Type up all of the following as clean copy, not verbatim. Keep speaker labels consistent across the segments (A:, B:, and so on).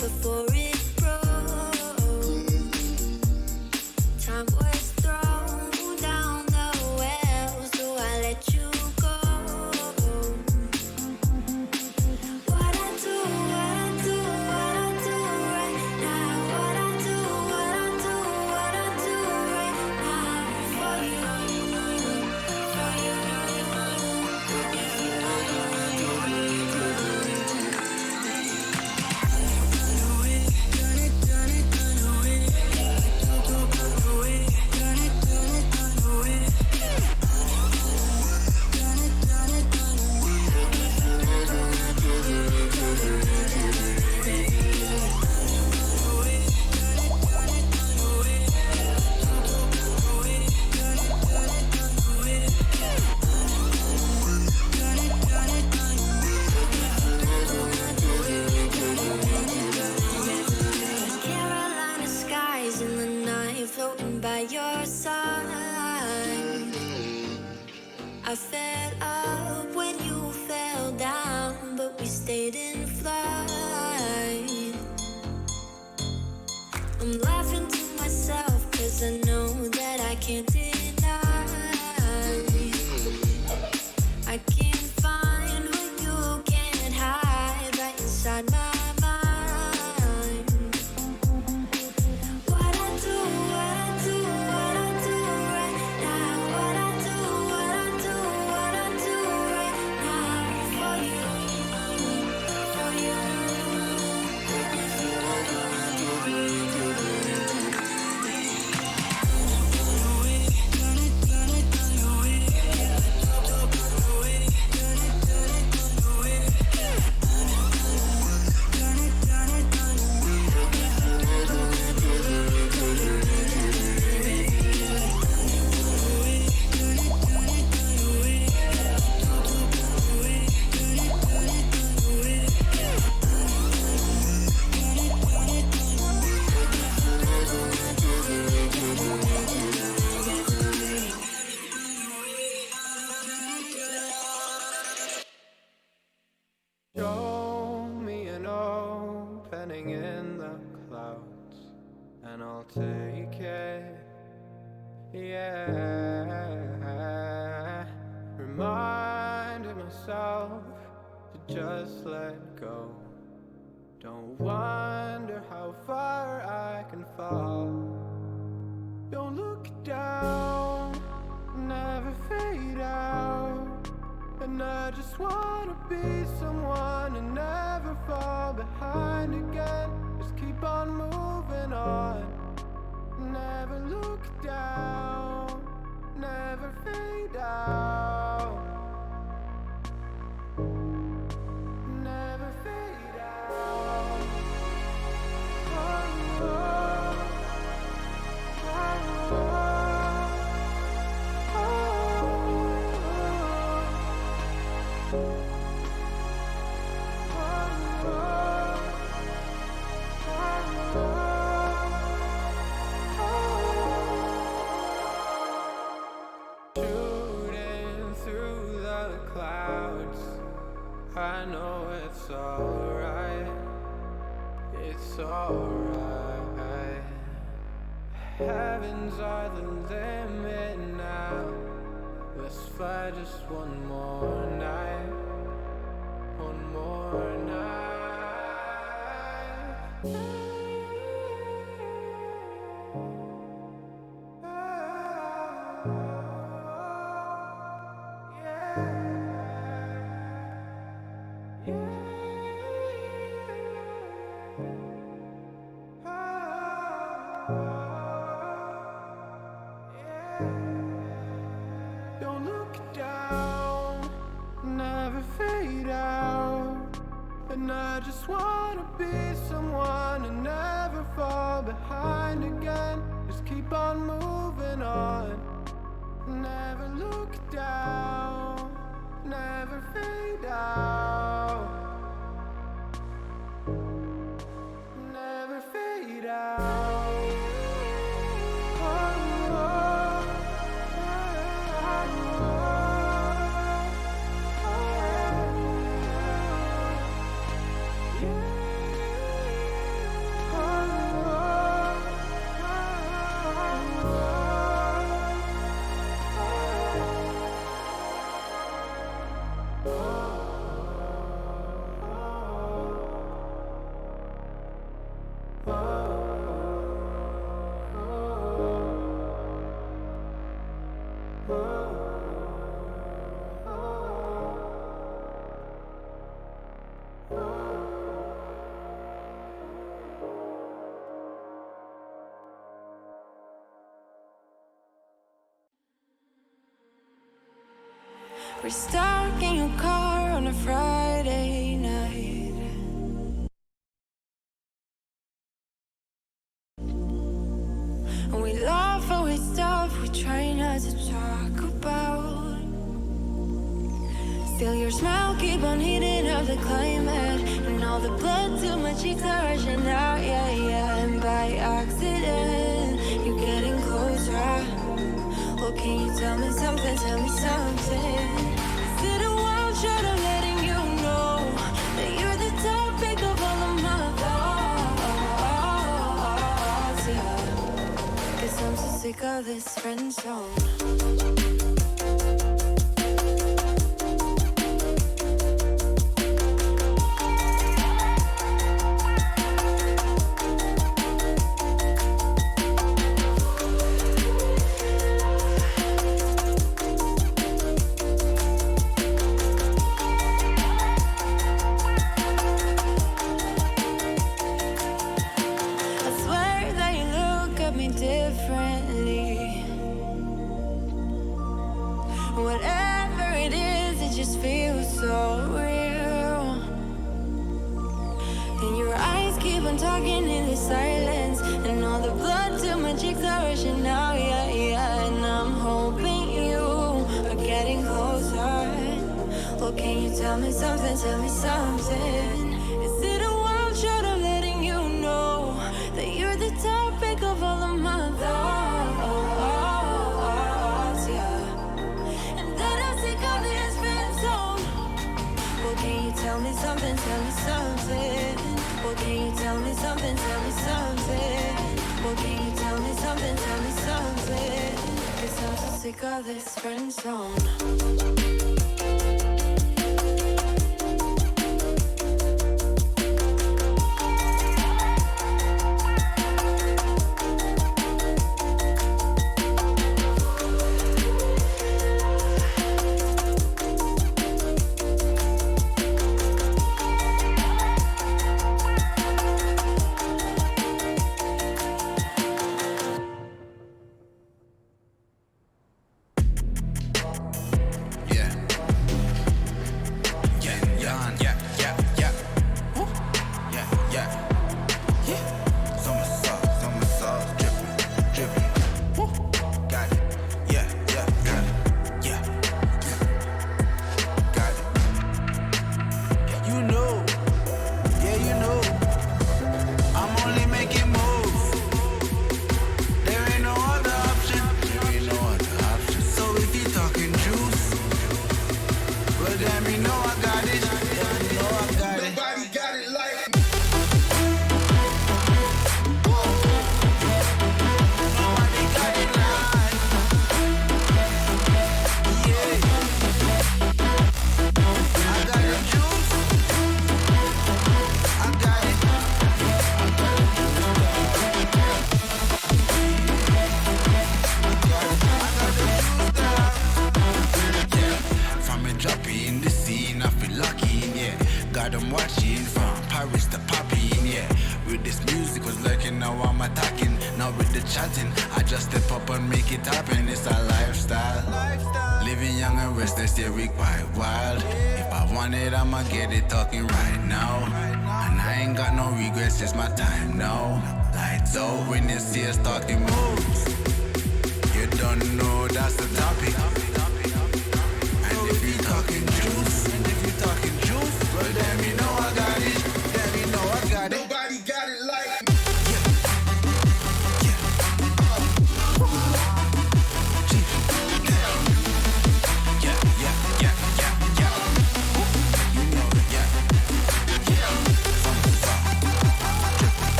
A: before it broke. Time was thrown down the well, so I let you go. What I do, what I do, what I do right now. What I do, what I do, what I do right now. For you, for you. Carolina skies in the night, floating by your side. I fell up when you fell down, but we stayed in flight. I'm laughing to myself, cause I know that I can't deny. I can't find what you can't hide right inside my mind. What I do, what I do, what I do right now. What I do, what I do, what I do right now. For you, for you.
B: Show me an opening in the clouds, and I'll take it, yeah. Reminding myself to just let go. Don't wonder how far I can fall. Don't look down, never fade out. And I just wanna be someone and never fall behind again. Just keep on moving on. Never look down, never fade out. Never fade out. Oh, oh, oh, oh, oh. Shooting through the clouds, I know it's alright, it's alright. Heavens are the limit now. Let's fly just one more night, one more night. Don't look down, never fade out. And I just wanna be someone and never fall behind again. Just keep on moving on. Never look down, never fade out. Never fade out. Oh, oh, oh, oh, oh.
A: We're stuck in your car on a Friday night. And we laugh away stuff we try not to talk about. Still your smile keep on heating up the climate. And all the blood to my cheeks are rushing out, yeah, yeah. And by accident, you're getting closer. Well, can you tell me something, tell me something? Is it a wild shot of letting you know that you're the topic of all of my thoughts, yeah. 'Cause I'm so sick of this friend zone. Whatever it is, it just feels so real. And your eyes keep on talking in the silence. And all the blood to my cheeks are rushing out, yeah, yeah. And I'm hoping you are getting closer. Well, can you tell me something, tell me something? Is it a wild shot of letting you know that you're the topic of all of my thoughts, yeah. Can you tell me something, tell me something? Well, can you tell me something, tell me something? Well, can you tell me something, tell me something? 'Cause I'm so sick of this friend zone.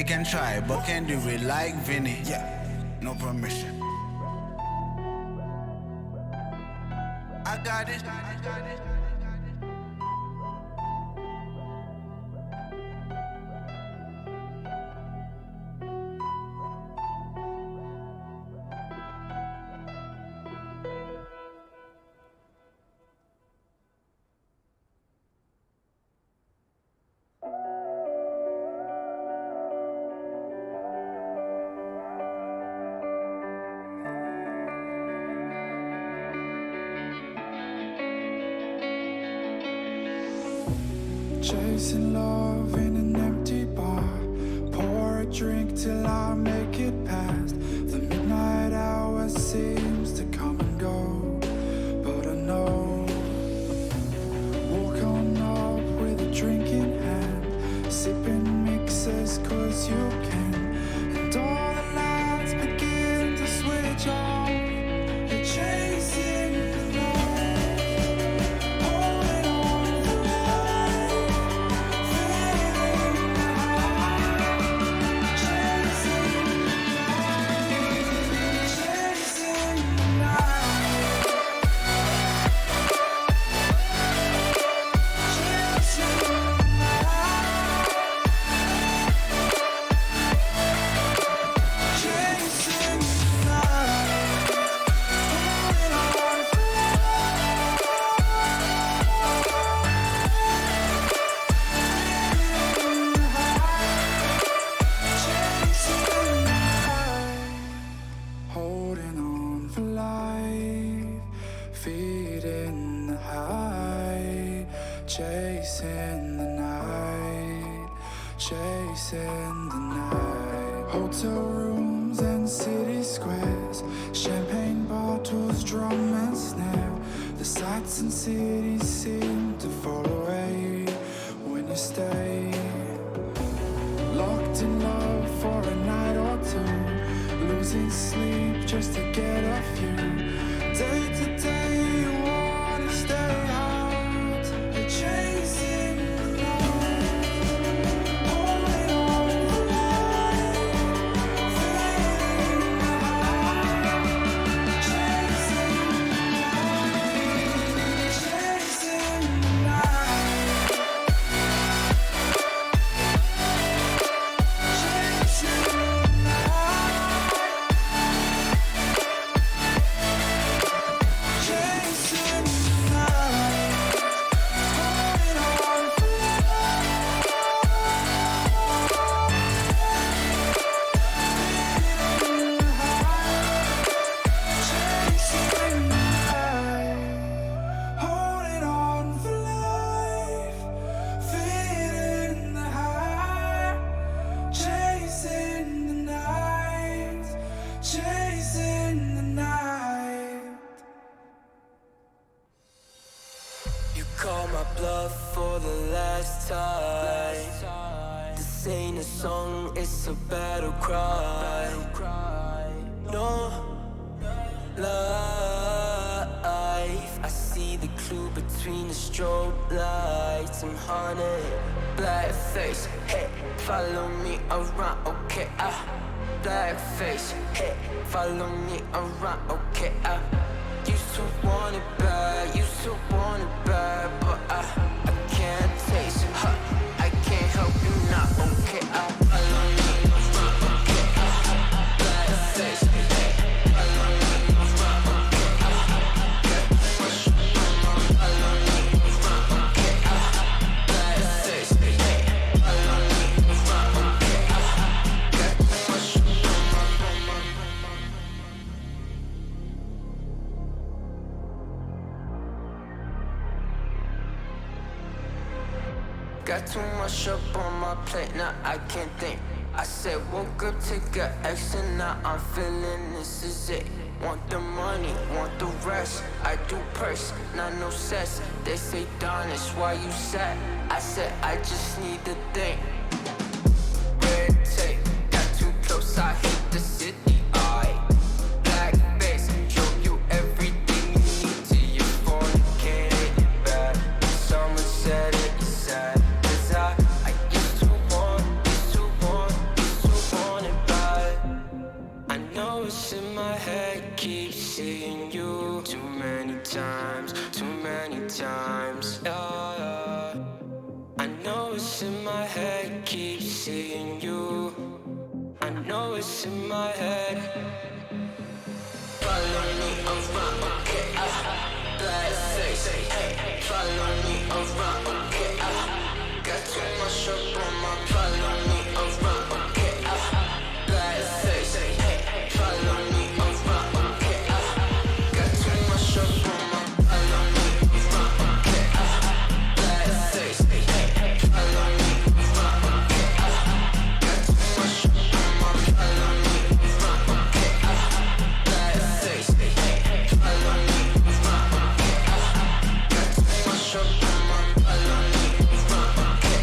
C: can try, but can't do it like Vinny. Yeah, no permission. I got it.
D: Chasing love in an empty bar. Pour a drink till I make it past. The midnight hour seems to come and go, but I know. Walk on up with a drink in hand, sipping mixes cause you can. And all the lights begin to switch off. You're chasing the night, holding on for life, feeling the high, chasing the night, chasing the night, chasing the night, chasing the night, holding on for holding on for life, feeding the high, chasing the night, chasing the night. Hotel rooms and city squares, champagne bottles, drum and snare. The sights and cities seem to fall away when you stay. Locked in love for a night or two, losing sleep just to get off you. Day to day you wanna stay out, you're chasing the night, holding on for life, feeling the high, chasing the night, chasing the night, chasing the night, chasing the night, holding on for life, feeling the high, chasing the night, chasing the night.
B: You call my bluff for the last time. This ain't a song, it's a battle cry. No life. I see the clue between the strobe lights. I'm haunted, black face. Hey, follow me around, okay? Black face. Hey, follow me around, okay? Used to want it bad, used to want it bad, but I can't taste it. I can't help you now, okay? Follow me around, okay? Black face. Hey, follow me around, okay? Follow me around, okay? Black face. Hey, follow me around, okay? Got too much up on my plate, now I can't think. I said woke up, take a X, and now I'm feeling this is it. Want the money, want the rest. I do purse, not no cess. They say, Donis, why you sad? I said, I just need to think. Red tape, got too close, I hit the city. Black face, show you everything you need till you fornicate it bad. Someone said it is sad, 'cause I used to want, used to want, used voice in my head. Follow me around, okay, black face, hey, follow me around, okay, got too much up on my. Follow me around, okay, black face, hey, follow me around, okay, got too much up on my. Follow me around, okay, black face, hey, follow me around, okay, got too much up on my. Follow me around, okay, black face, hey, follow me around, okay, got too much up on my. Follow me around, okay,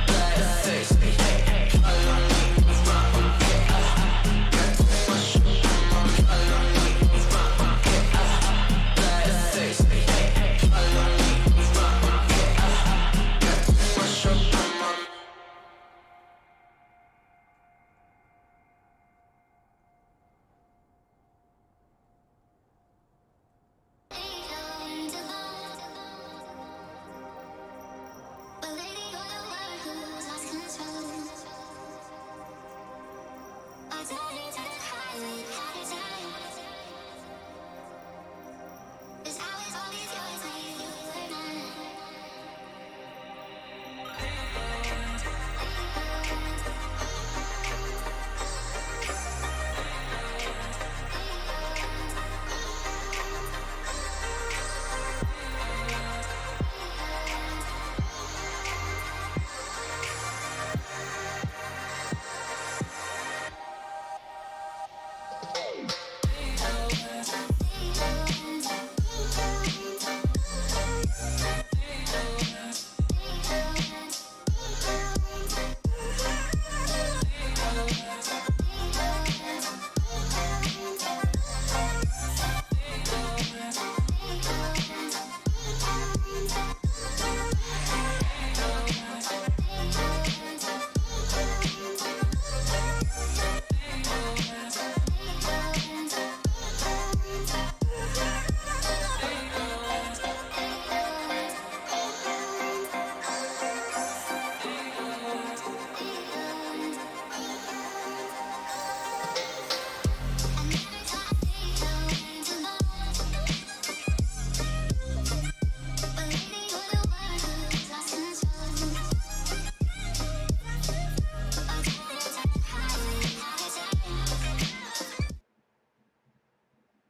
B: black face, hey, follow me around, okay, got too much up on my. Follow me around, okay, black face, hey, follow me around, okay, got too much up on my.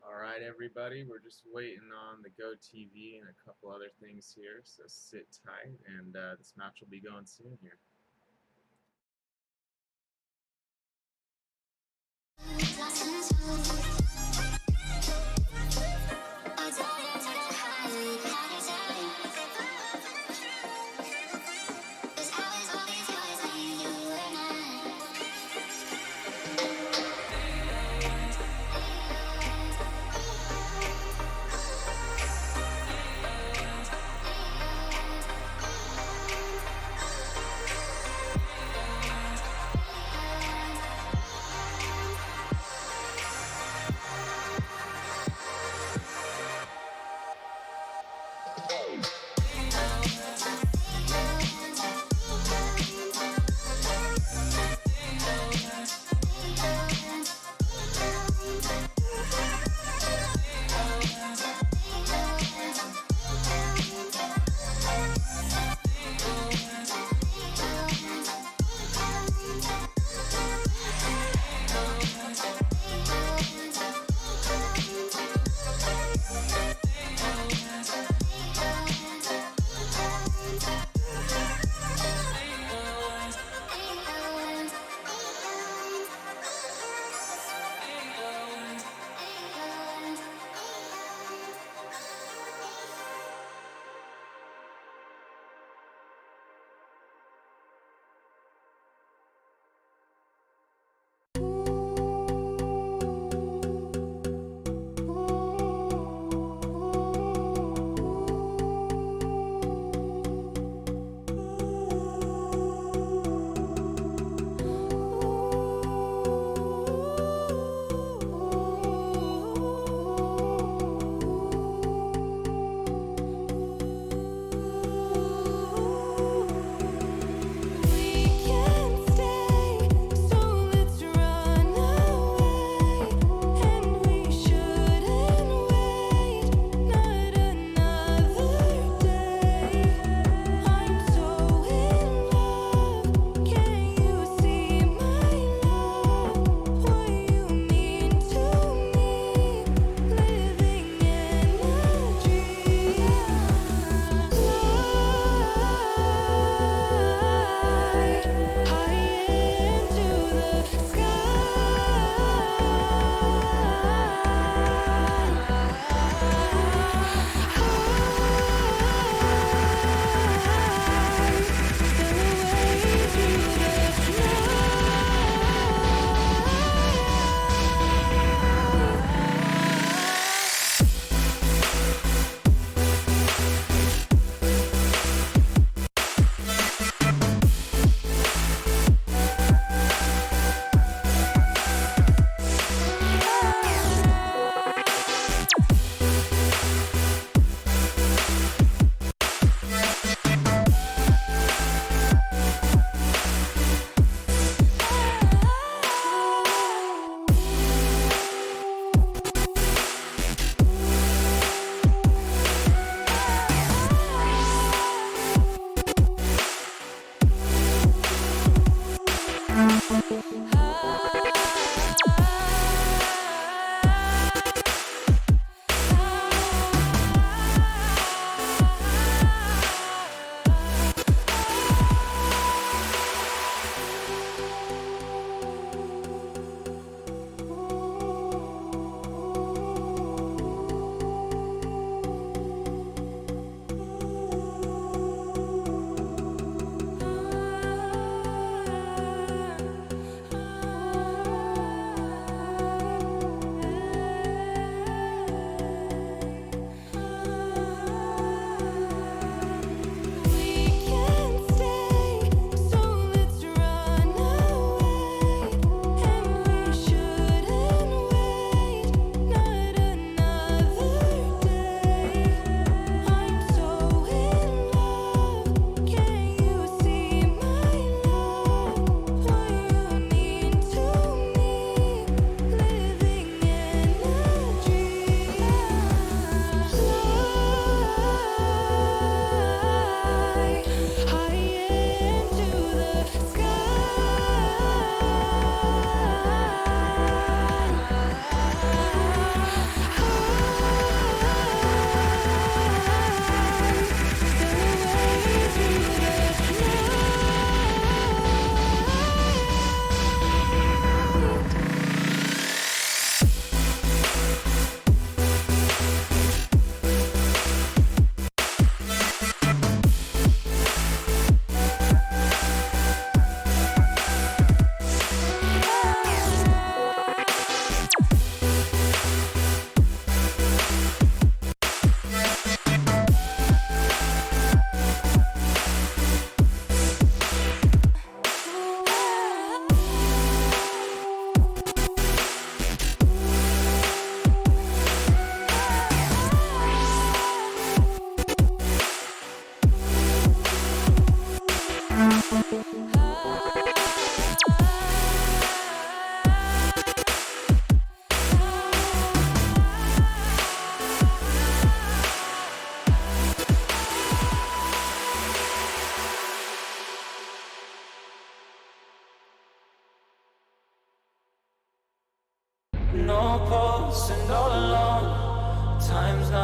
E: Alright, everybody, we're just waiting on the Go TV and a couple other things here, so sit tight, and this match will be going soon here.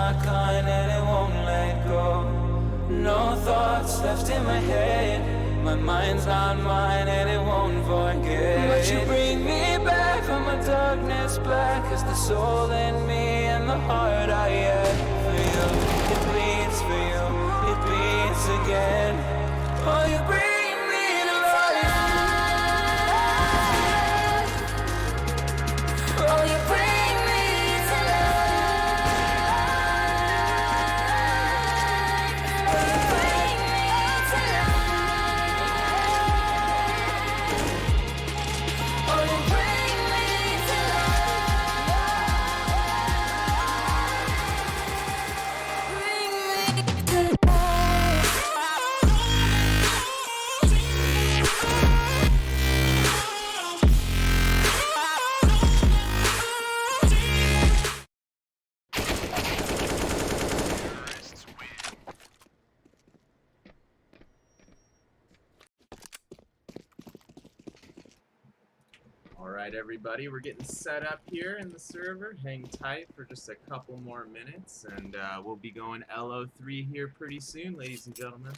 B: my kind and it won't let go. No thoughts left in my head. My mind's not mine and it won't forget. But you bring me back from my darkness black. It's the soul in me and the heart I had for you. It bleeds for you, it beats again. Oh, you bring me to life. Oh, you bring me to life. Oh, you bring me to life. Oh, you bring me to life. Bring me to
E: Alright everybody, we're getting set up here in the server. Hang tight for just a couple more minutes and we'll be going LO3 here pretty soon, ladies and gentlemen.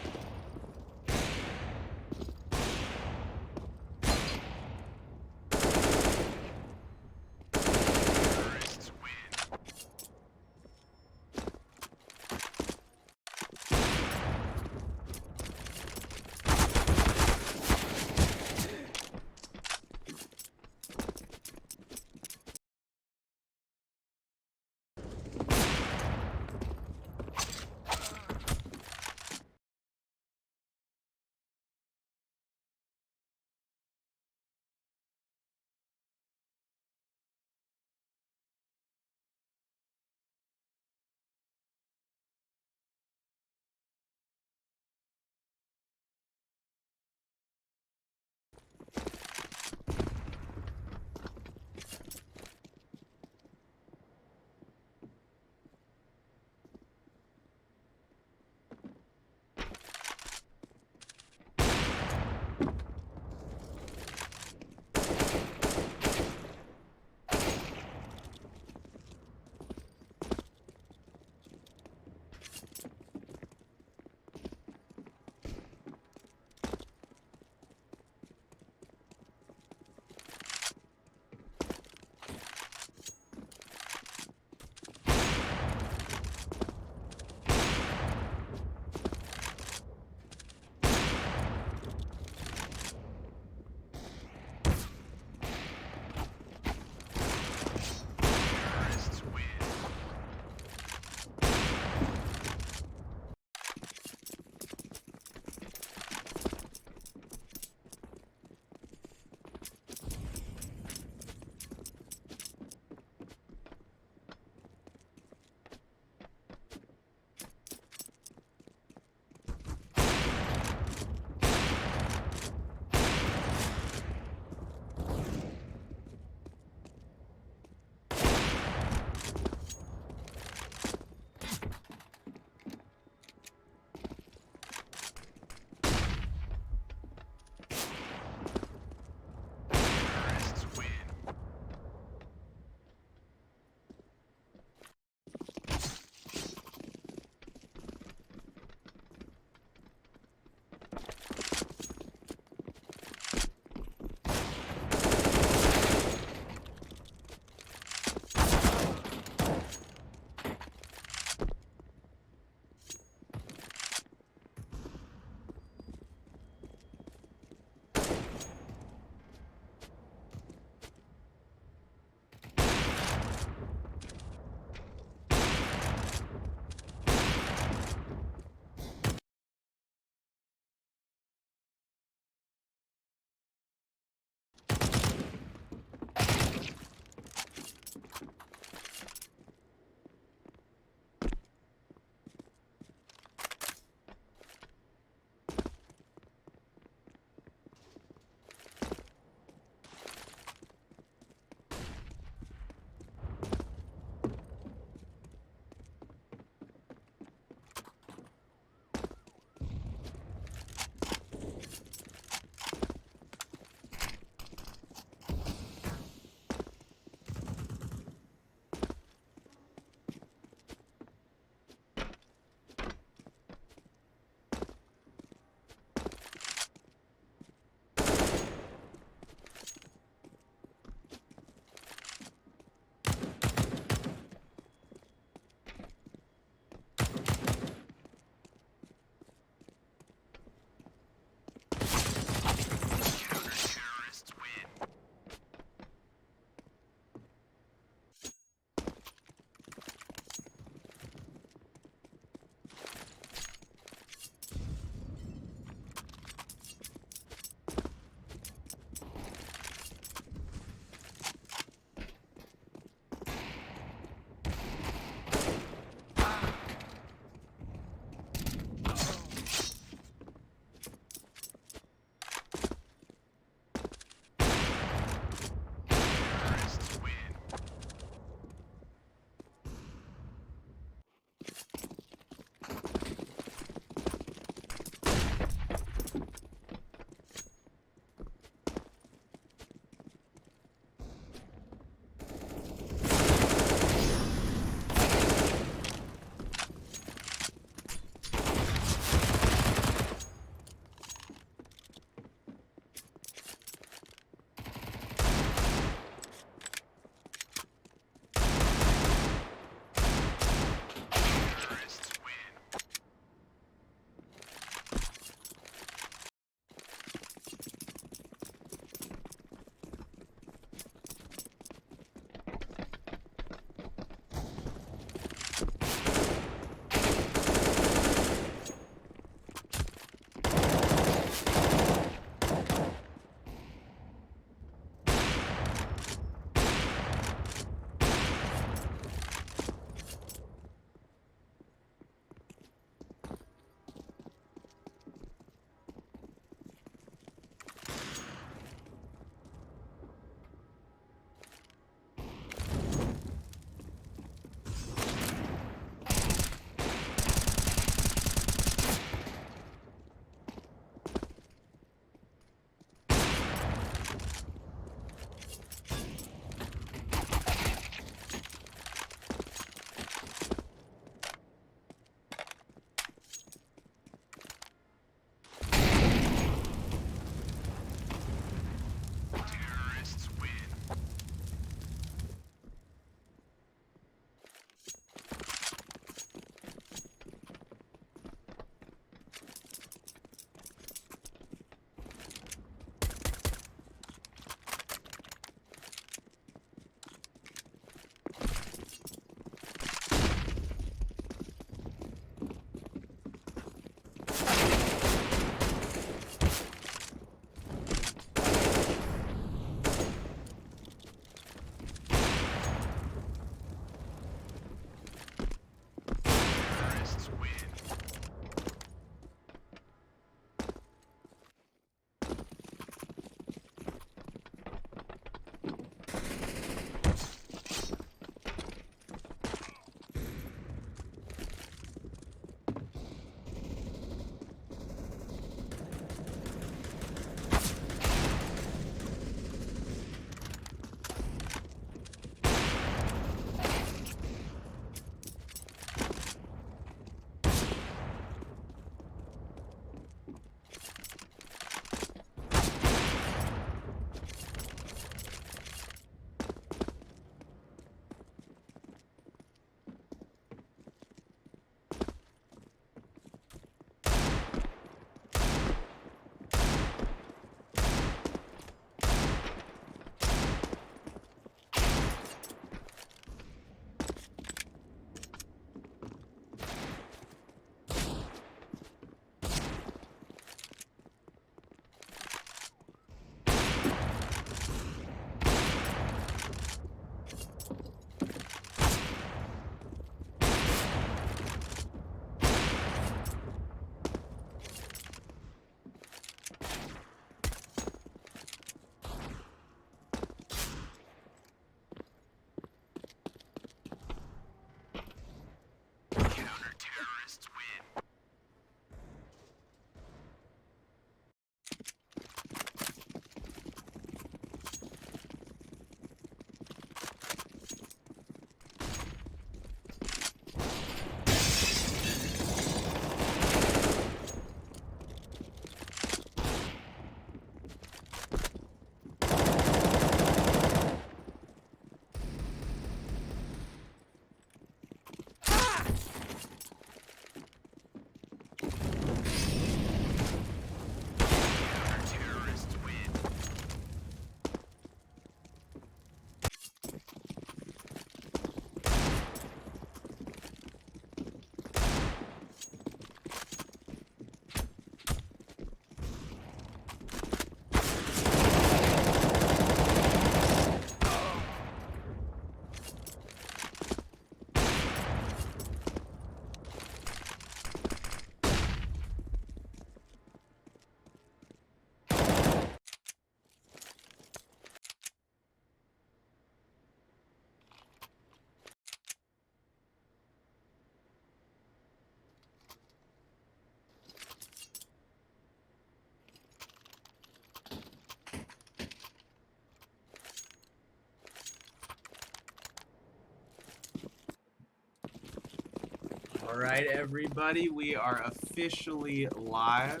E: Alright, everybody, we are officially live.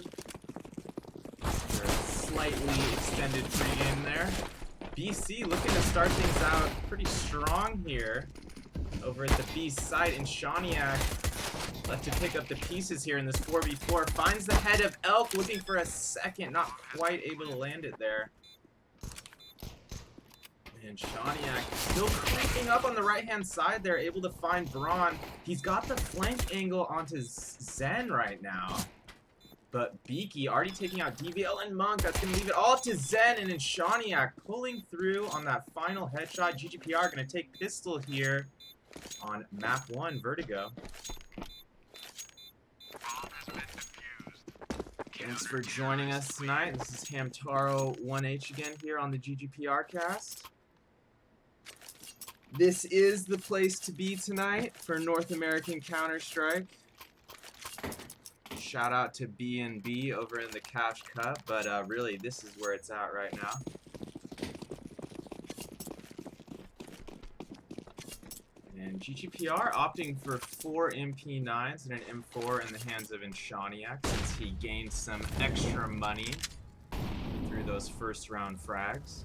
E: After a slightly extended pregame there. BC looking to start things out pretty strong here over at the B site, and Shawniak left to pick up the pieces here in this 4v4. Finds the head of Elk, looking for a second, not quite able to land it there. And Shawniak still creeping up on the right-hand side there, able to find Braun. He's got the flank angle onto Zen right now. But Beaky already taking out DVL and Monk. That's going to leave it all up to Zen, and then Shawniak pulling through on that final headshot. GGPR going to take pistol here on map 1, Vertigo. Thanks for joining us tonight. This is Hamtaro1H again here on the GGPR cast. This is the place to be tonight for North American Counter-Strike. Shout out to B&B over in the Cash Cup, but really this is where it's at right now. And GGPR opting for 4 MP9s and an M4 in the hands of Shawniak since he gained some extra money through those first round frags.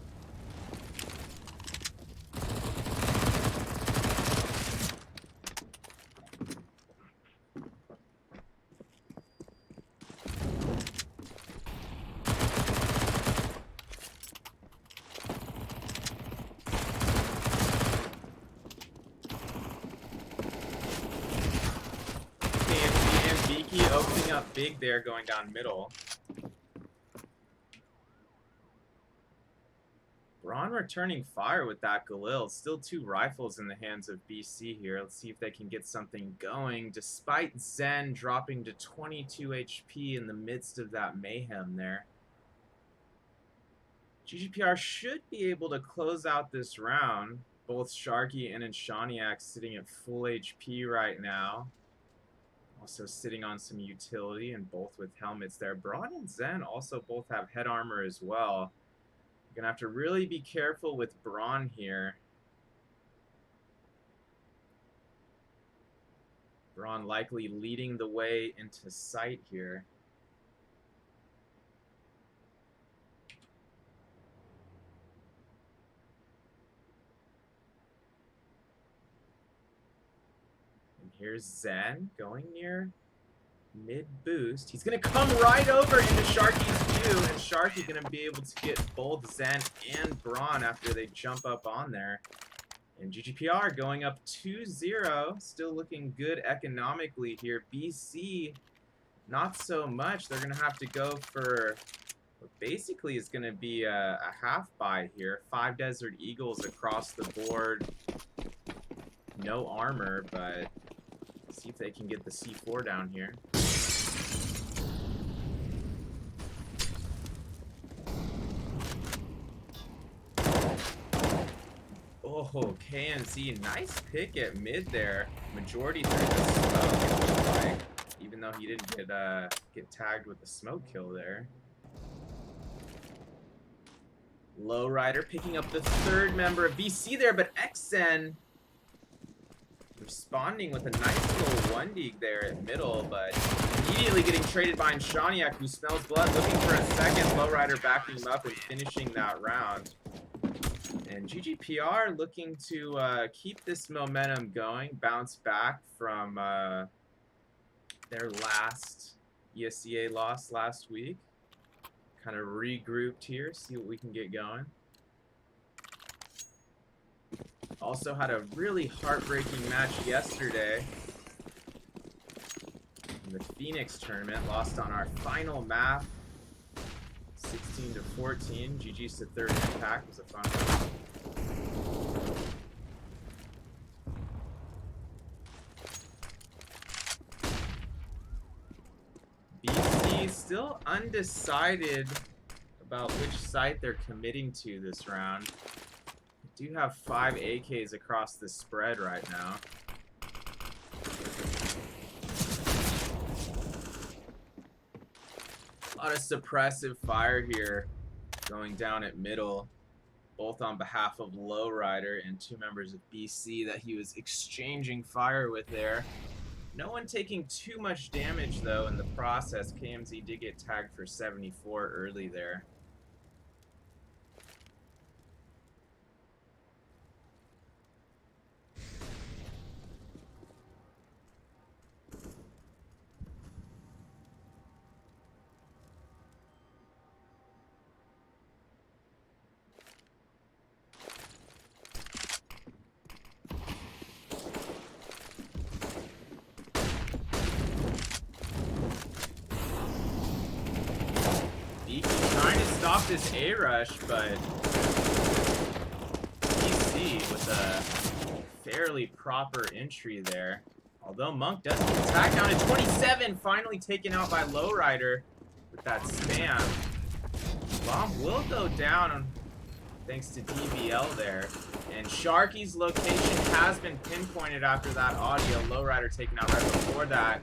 E: Opening up big there, going down middle. Braun returning fire with that Galil. Still 2 rifles in the hands of BC here. Let's see if they can get something going, despite Zen dropping to 22 HP in the midst of that mayhem there. GGPR should be able to close out this round. Both Sharky and Shawniak sitting at full HP right now. Also sitting on some utility and both with helmets there. Braun and Zen also both have head armor as well. You're going to have to really be careful with Braun here. Braun likely leading the way into sight here. Here's Zen going near mid boost. He's going to come right over into Sharky's view, and Sharky going to be able to get both Zen and Braun after they jump up on there. And GGPR going up 2-0, still looking good economically here. BC, not so much. They're going to have to go for what basically is going to be a half buy here. 5 Desert Eagles across the board. No armor, but see if they can get the C4 down here. Oh, KNZ, nice pick at mid there. Majority through the smoke, like, even though he didn't get tagged with the smoke kill there. Lowrider picking up the 3rd member of BC there, but XN responding with a nice little 1-dig there at middle, but immediately getting traded by Shawniak, who smells blood, looking for a second. Lowrider backing him up and finishing that round. And GGPR looking to keep this momentum going, bounce back from their last ESCA loss last week. Kind of regrouped here, see what we can get going. Also had a really heartbreaking match yesterday in the Phoenix tournament. Lost on our final map, 16-14. GG's to 3rd impact. Was a fun one. BC still undecided about which site they're committing to this round. Do have 5 AKs across the spread right now. A lot of suppressive fire here going down at middle, both on behalf of Lowrider and 2 members of BC that he was exchanging fire with there. No one taking too much damage, though, in the process. KMZ did get tagged for 74 early there. Trying to stop this A-rush, but DC with a fairly proper entry there. Although Monk does get attacked down to 27, finally taken out by Lowrider with that spam. Bomb will go down thanks to DVL there. And Sharky's location has been pinpointed after that audio. Lowrider taken out right before that.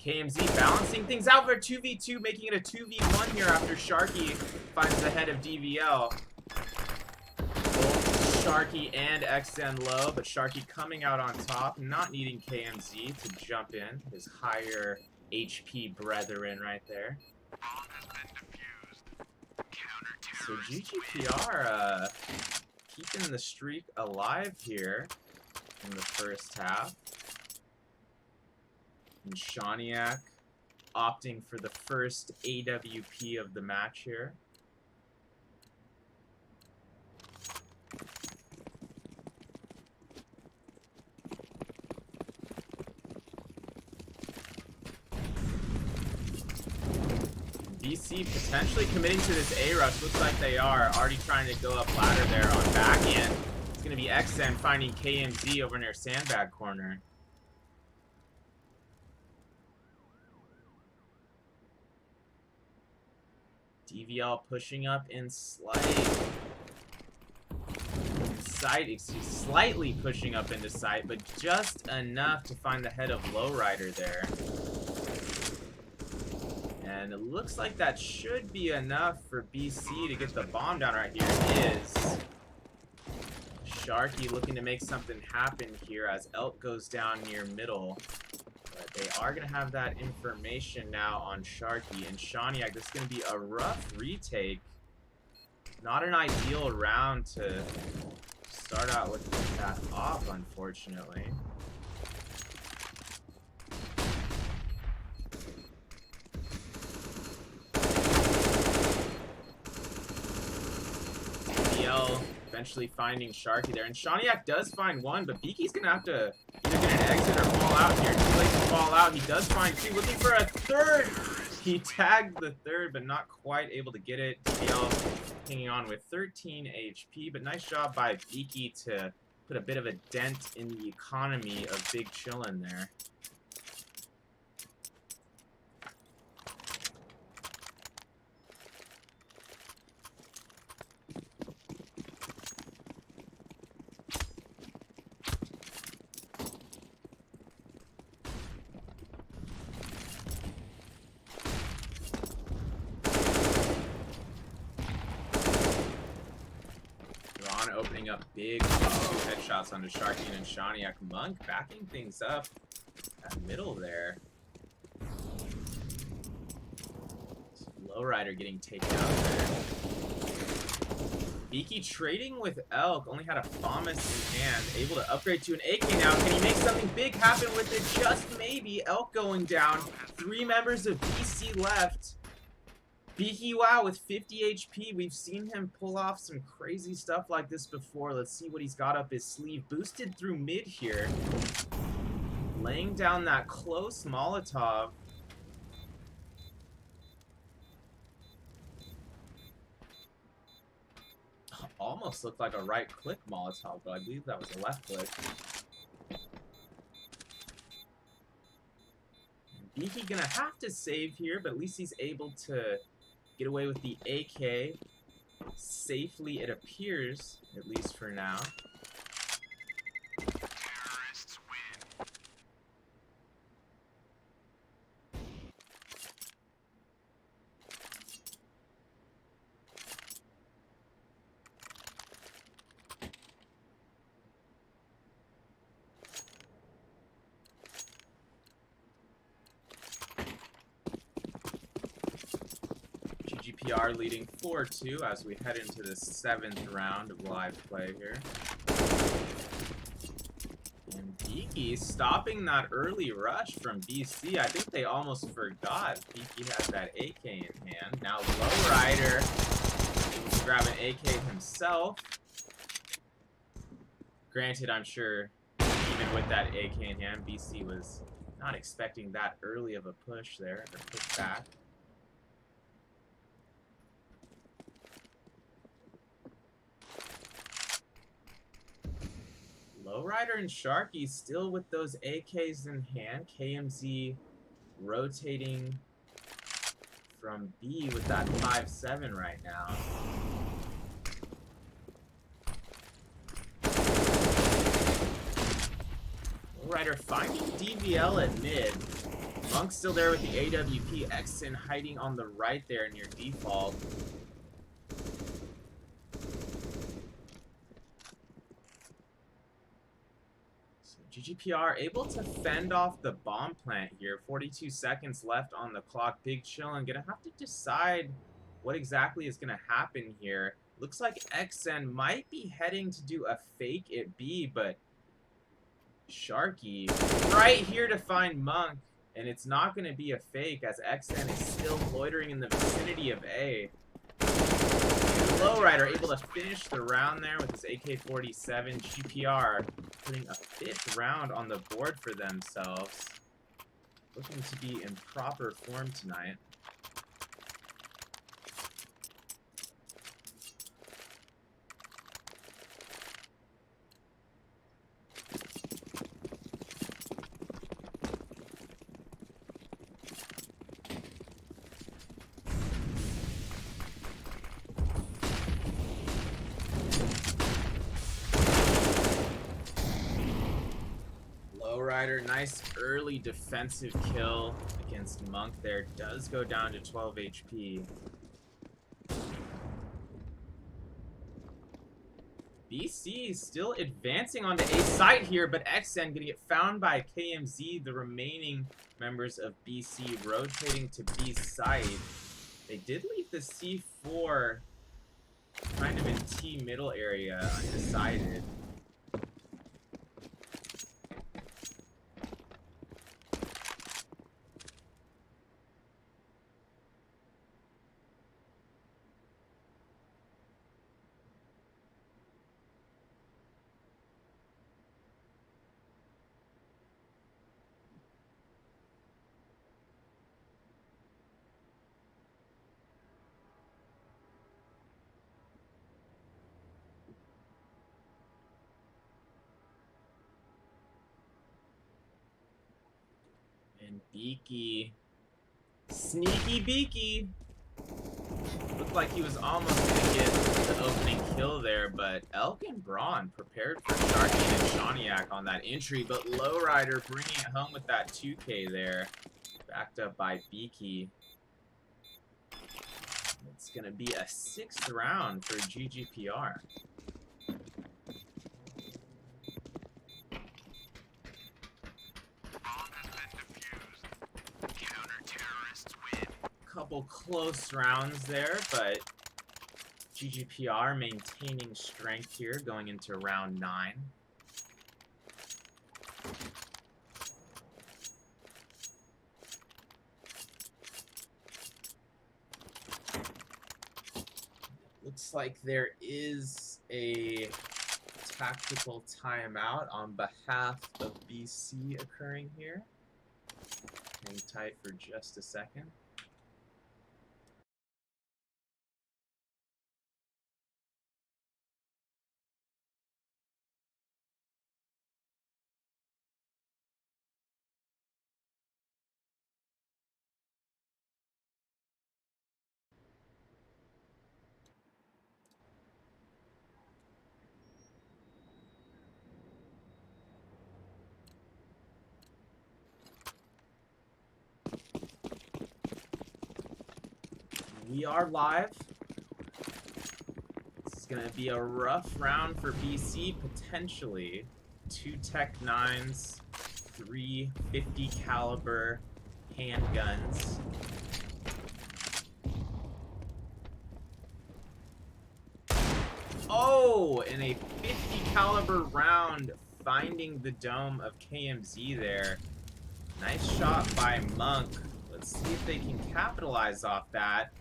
E: KMZ balancing things out for 2v2, making it a 2v1 here after Sharky finds the head of DVL. Both Sharky and XN low, but Sharky coming out on top, not needing KMZ to jump in. His higher HP brethren right there. So GGPR keeping the streak alive here in the first half. And Shaniak opting for the first AWP of the match here. BC potentially committing to this A-rush. Looks like they are. Already trying to go up ladder there on backhand. It's going to be XN finding KMZ over near sandbag corner. DVL pushing up in slightly pushing up into sight, but just enough to find the head of Lowrider there. And it looks like that should be enough for BC to get the bomb down right here. It is. Sharky looking to make something happen here as Elk goes down near middle. But they are going to have that information now on Sharky. And Shaniak, this is going to be a rough retake. Not an ideal round to start out with that off, unfortunately. DL eventually finding Sharky there. And Shaniak does find one, but Beaky's going to have to either get an exit or fall out here. Too late to fall out. He does find two. Looking for a third. He tagged the third, but not quite able to get it. DL hanging on with 13 HP, but nice job by Beaky to put a bit of a dent in the economy of Big Chillin there. Opening up big 2 headshots onto Sharky and Shaniak. Monk backing things up at middle there. Lowrider getting taken out there. Beaky trading with Elk, only had a FAMAS in hand, able to upgrade to an AK now. Can he make something big happen with it? Just maybe. Elk going down. 3 members of BC left. Beaky, wow, with 50 HP, we've seen him pull off some crazy stuff like this before. Let's see what he's got up his sleeve. Boosted through mid here. Laying down that close Molotov. Almost looked like a right-click Molotov, but I believe that was a left-click. Beaky gonna have to save here, but at least he's able to get away with the AK safely, it appears, at least for now. GGPR leading 4-2 as we head into the 7th round of live play here. And Beaky stopping that early rush from BC. I think they almost forgot Beaky had that AK in hand. Now Lowrider able to grab an AK himself. Granted, I'm sure even with that AK in hand, BC was not expecting that early of a push there, or push back. Lowrider and Sharky still with those AKs in hand. KMZ rotating from B with that 5-7 right now. Lowrider finding DVL at mid. Monk's still there with the AWP. Exton hiding on the right there near default. GGPR able to fend off the bomb plant here. 42 seconds left on the clock. Big Chillin gonna have to decide what exactly is gonna happen here. Looks like XN might be heading to do a fake at B, but Sharky right here to find Monk, and it's not gonna be a fake as XN is still loitering in the vicinity of A. Lowrider able to finish the round there with his AK-47. GPR putting a 5th round on the board for themselves. Looking to be in proper form tonight. Lowrider, nice early defensive kill against Monk there. Does go down to 12 HP. BC still advancing onto A site here, but XN gonna get found by KMZ. The remaining members of BC rotating to B site. They did leave the C4 kind of in T middle area undecided. And Beaky, sneaky Beaky, looked like he was almost gonna get the opening kill there, but Elk and Braun prepared for Sharky and Shawniak on that entry, but Lowrider bringing it home with that 2K there, backed up by Beaky. It's gonna be a 6th round for GGPR. Couple close rounds there, but GGPR maintaining strength here going into round 9. Looks like there is a tactical timeout on behalf of BC occurring here. Hang tight for just a second. We are live. This is going to be a rough round for BC, potentially. 2 Tech 9s, 3 50 caliber handguns. Oh, and a 50 caliber round finding the dome of KMZ there. Nice shot by Monk. Let's see if they can capitalize off that.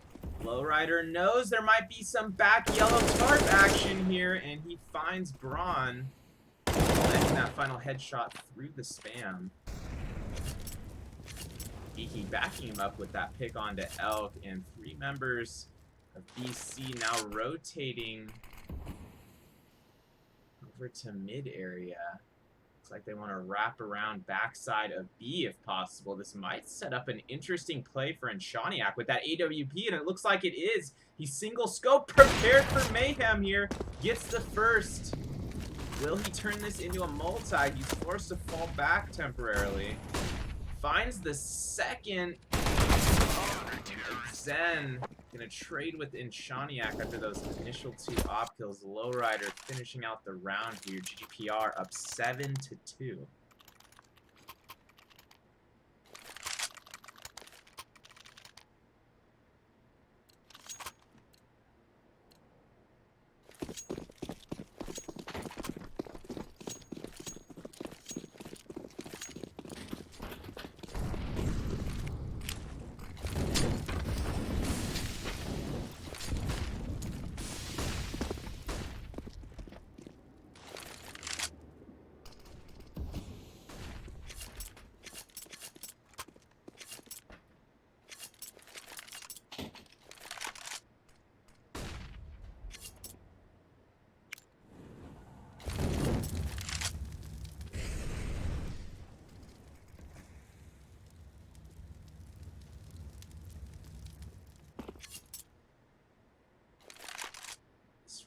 E: Lowrider knows there might be some back yellow tarp action here, and he finds Braun, landing that final headshot through the spam. Geeky backing him up with that pick onto Elk, and 3 members of BC now rotating over to mid area. Looks like they want to wrap around backside of B if possible. This might set up an interesting play for Enshaniak with that AWP, and it looks like it is. He's single scope, prepared for mayhem here. Gets the first. Will he turn this into a multi? He's forced to fall back temporarily. Finds the second. Zen gonna trade with Enshaniak after those initial 2 op kills. Lowrider finishing out the round here. GGPR up 7-2.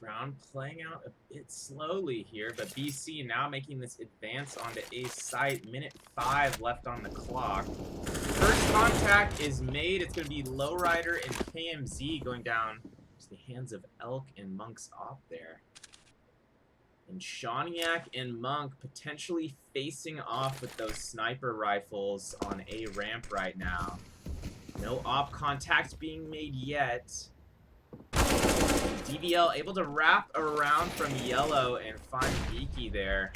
E: Round playing out a bit slowly here, but BC now making this advance onto A site. Minute 5 left on the clock. First contact is made. It's going to be Lowrider and KMZ going down to the hands of Elk and Monk's op there. And Enshaniak and Monk potentially facing off with those sniper rifles on A ramp right now. No op contact being made yet. DVL able to wrap around from yellow and find Geeky there.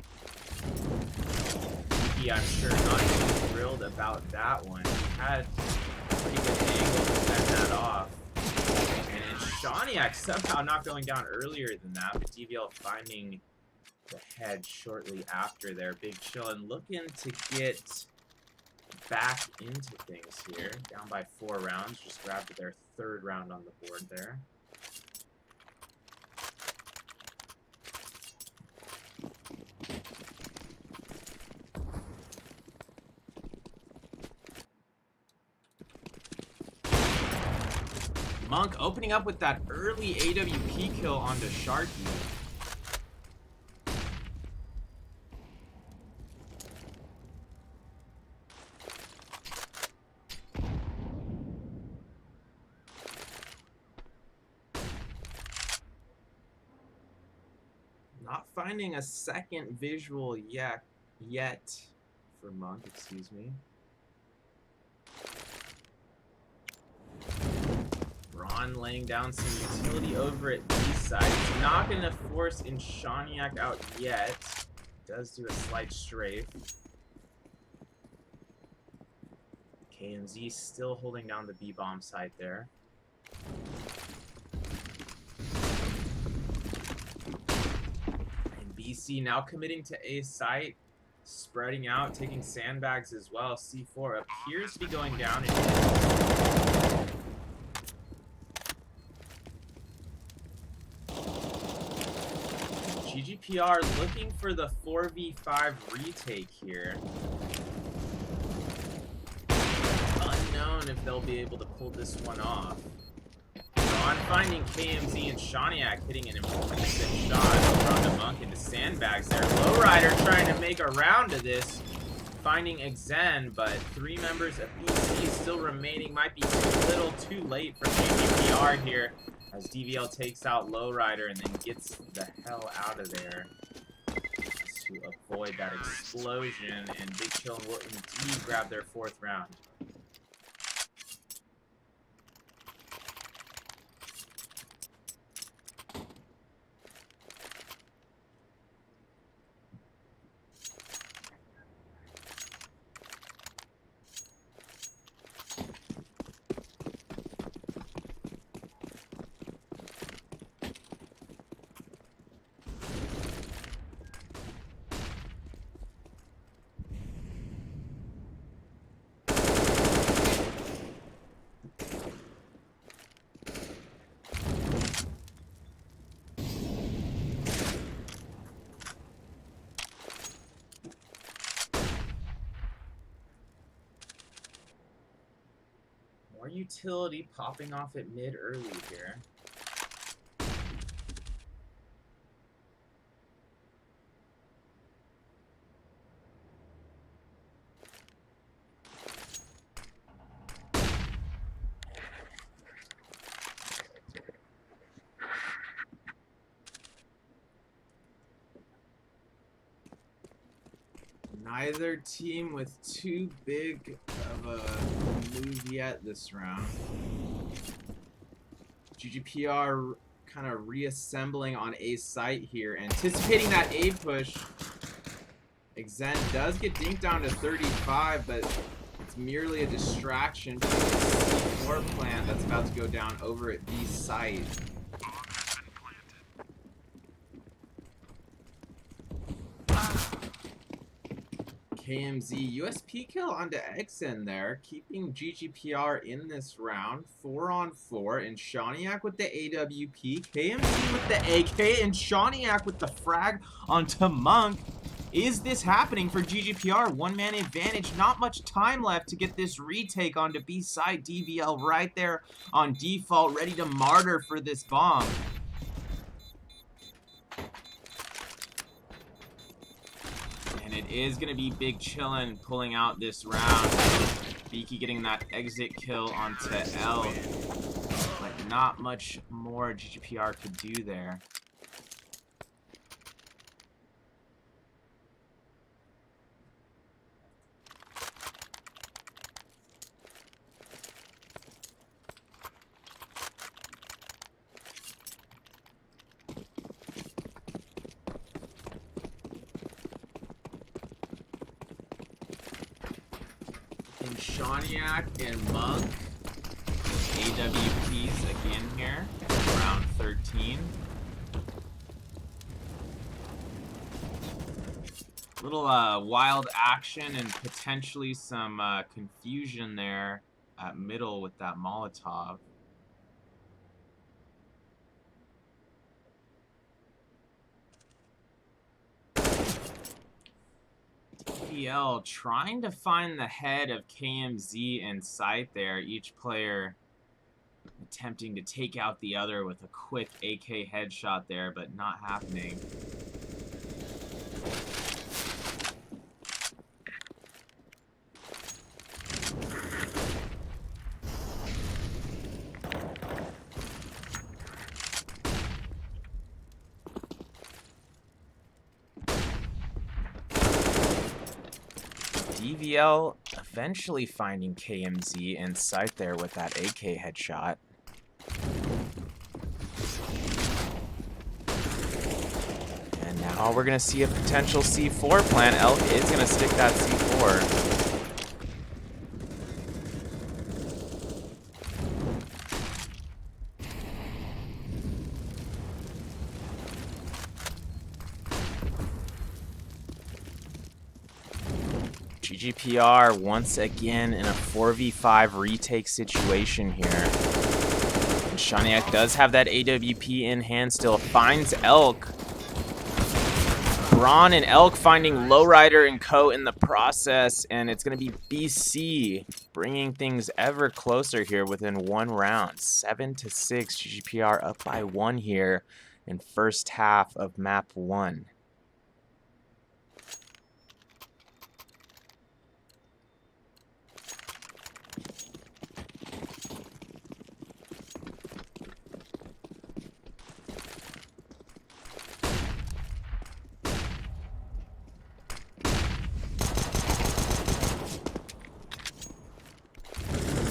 E: Geeky, I'm sure, not too thrilled about that one. He had a pretty good angle to send that off. And Enshaniak somehow not going down earlier than that, but DVL finding the head shortly after there. Big Chillin looking to get back into things here. Down by 4 rounds, just grabbed their 3rd round on the board there. Monk opening up with that early AWP kill onto Sharky. Not finding a second visual yet for Monk, excuse me. Braun laying down some utility over at B side. He's not going to force Enshaniak out yet. Does do a slight strafe. KMZ still holding down the B bomb side there. And BC now committing to A site. Spreading out, taking sandbags as well. C4 appears to be going down. GGPR looking for the 4v5 retake here. Unknown if they'll be able to pull this one off. Braun finding KMZ and Enshaniak hitting an important shot from the Monk into sandbags there. Lowrider trying to make a round of this. Finding Xen, but 3 members of BC still remaining. Might be a little too late for GGPR here, as DVL takes out Lowrider and then gets the hell out of there to avoid that explosion. And Big Chillin will indeed grab their 4th round. More utility popping off at mid early here. Neither team with too big of a move yet this round. GGPR kind of reassembling on A site here, anticipating that A push. Xen does get dinked down to 35, but it's merely a distraction from the C4 plant that's about to go down over at B site. KMZ USP kill onto Xen there, keeping GGPR in this round. 4-on-4, and Shawniak with the AWP, KMZ with the AK, and Shawniak with the frag onto Monk. Is this happening for GGPR? One-man advantage, not much time left to get this retake onto B side. DVL right there on default, ready to martyr for this bomb. And it is going to be Big Chillin pulling out this round. Beaky getting that exit kill onto L. But not much more GGPR could do there. And Shawniak and Monk, AWPs again here, round 13. Little wild action and potentially some confusion there at middle with that Molotov. DVL trying to find the head of KMZ in sight there. Each player attempting to take out the other with a quick AK headshot there, but not happening. DVL eventually finding KMZ in sight there with that AK headshot. And now we're going to see a potential C4 plant. Elk is going to stick that C4. GGPR once again in a 4v5 retake situation here. And Shawniak does have that AWP in hand still. Finds Elk. Braun and Elk finding Lowrider and Co. in the process. And it's going to be BC bringing things ever closer here within one round. 7-6. GGPR up by 1 here in first half of map 1.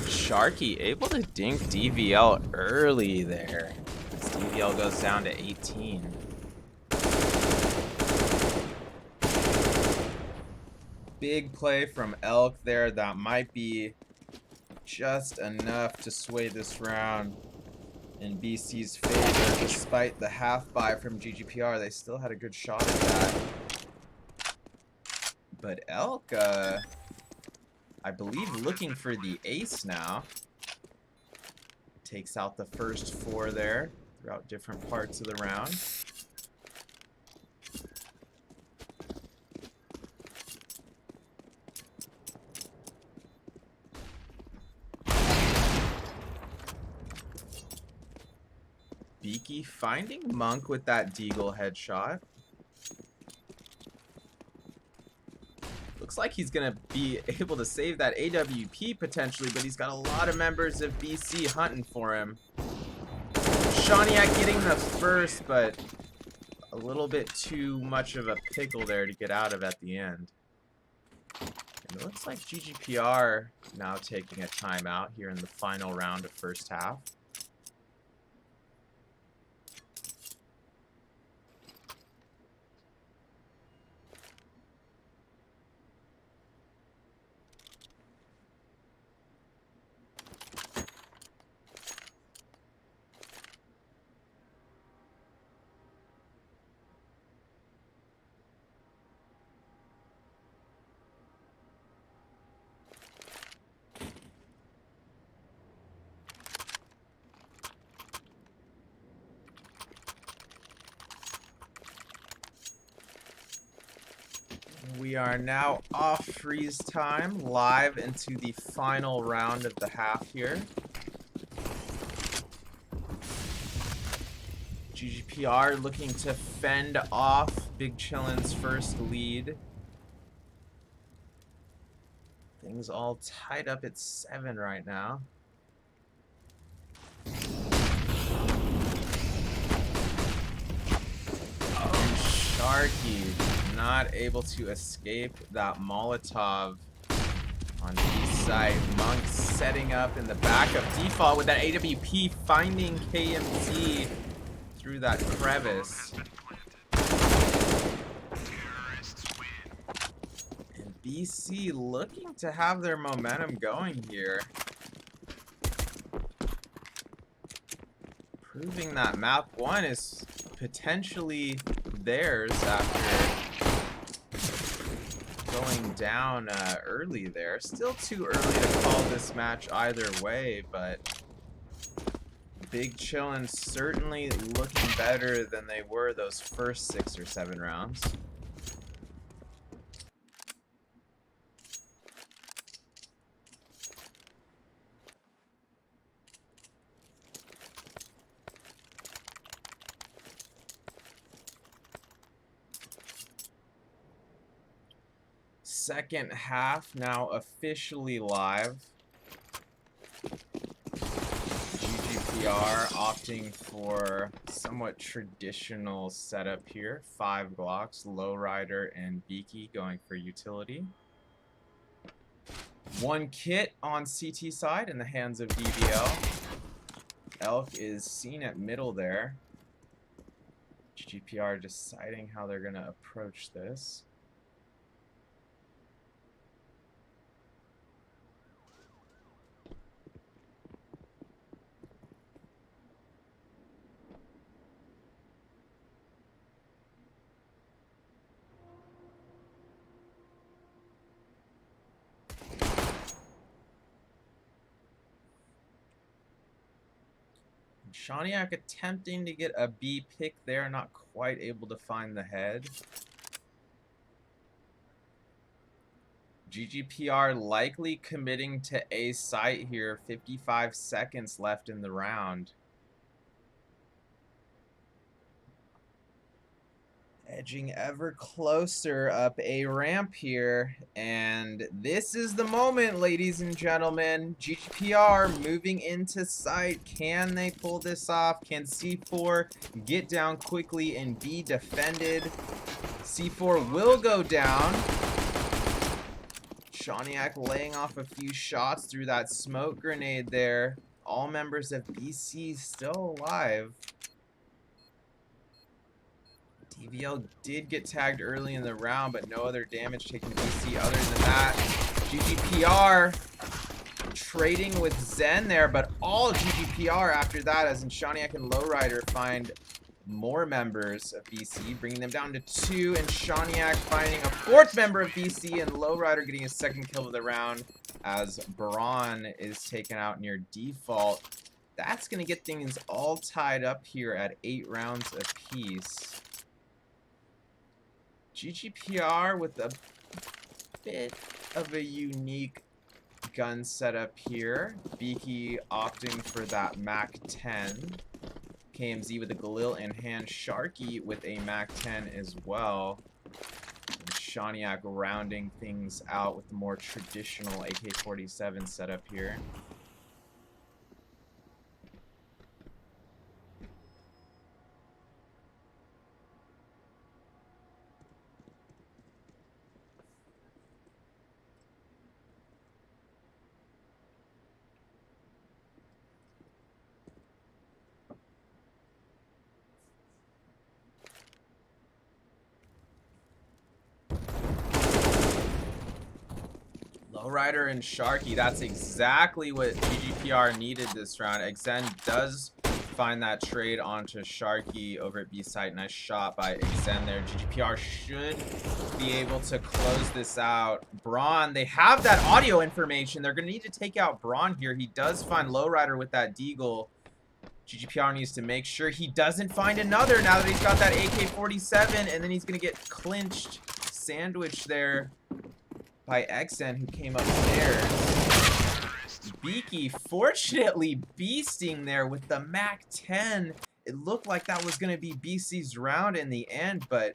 E: Sharky able to dink DVL early there. As DVL goes down to 18. Big play from Elk there. That might be just enough to sway this round in BC's favor. Despite the half buy from GGPR, they still had a good shot at that. But Elk, I believe looking for the ace now. Takes out the first 4 there throughout different parts of the round. Beaky finding Monk with that Deagle headshot. Looks like he's gonna be able to save that AWP potentially, but he's got a lot of members of BC hunting for him. Shawniak getting the first, but a little bit too much of a pickle there to get out of at the end. And it looks like GGPR now taking a timeout here in the final round of first half. We are now off freeze time, live into the final round of the half here. GGPR looking to fend off Big Chillin's first lead. Things all tied up at 7 right now. Sharky not able to escape that Molotov on B side. Monk setting up in the back of default with that AWP, finding KMT through that crevice. And BC looking to have their momentum going here. Proving that map 1 is potentially theirs after going down early there. Still too early to call this match either way, but Big Chillin certainly looking better than they were those first 6 or 7 rounds. Second half now officially live. GGPR opting for somewhat traditional setup here. 5 Glocks, Lowrider, and Beaky going for utility. 1 kit on CT side in the hands of DBL. Elk is seen at middle there. GGPR deciding how they're going to approach this. Shawniak attempting to get a B pick there, not quite able to find the head. GGPR likely committing to A site here, 55 seconds left in the round. Edging ever closer up A ramp here, and this is the moment, ladies and gentlemen. GGPR moving into sight. Can they pull this off? Can C4 get down quickly and be defended? C4 will go down. Shawniak laying off a few shots through that smoke grenade there. All members of BC still alive. DVL did get tagged early in the round, but no other damage taken to BC other than that. GGPR trading with Zen there, but all GGPR after that, as in Shawniak and Lowrider find more members of BC, bringing them down to 2, and Shawniak finding a 4th member of BC, and Lowrider getting his 2nd kill of the round as Braun is taken out near default. That's going to get things all tied up here at 8 rounds apiece. GGPR with a bit of a unique gun setup here. Beaky opting for that MAC-10. KMZ with a Galil in hand. Sharky with a MAC-10 as well. And Shaniak rounding things out with the more traditional AK-47 setup here. Lowrider and Sharky, that's exactly what GGPR needed this round. Xen does find that trade onto Sharky over at B site. Nice shot by Xen there. GGPR should be able to close this out. Braun, they have that audio information. They're going to need to take out Braun here. He does find Lowrider with that deagle. GGPR needs to make sure he doesn't find another now that he's got that AK-47, and then he's going to get clinched, sandwiched there by Xen, who came upstairs. Beaky fortunately beasting there with the MAC-10. It looked like that was going to be BC's round in the end, but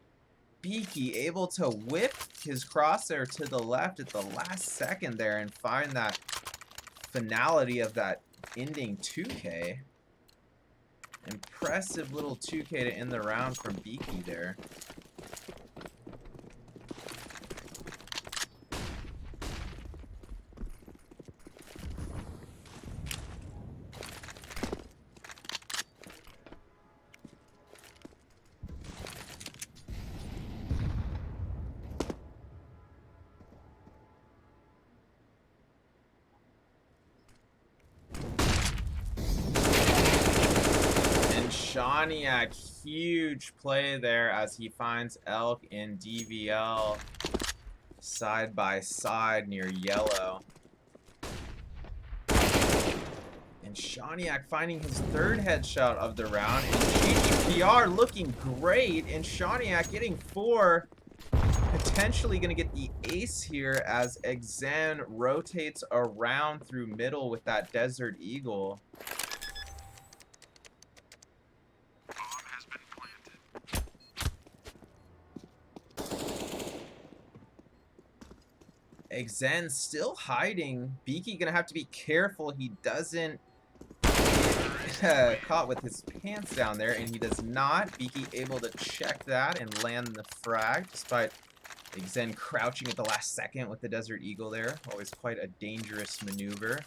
E: Beaky able to whip his crosshair to the left at the last second there and find that finality of that ending 2K. Impressive little 2K to end the round from Beaky there. Shaniak, huge play there as he finds Elk in DVL side by side near yellow. And Shaniak finding his third headshot of the round. And GGPR looking great. And Shaniak getting 4. Potentially going to get the ace here as Xen rotates around through middle with that Desert Eagle. Xen still hiding. Beaky gonna have to be careful he doesn't get caught with his pants down there, and he does not. Beaky able to check that and land the frag, despite Xen crouching at the last second with the Desert Eagle there. Always quite a dangerous maneuver.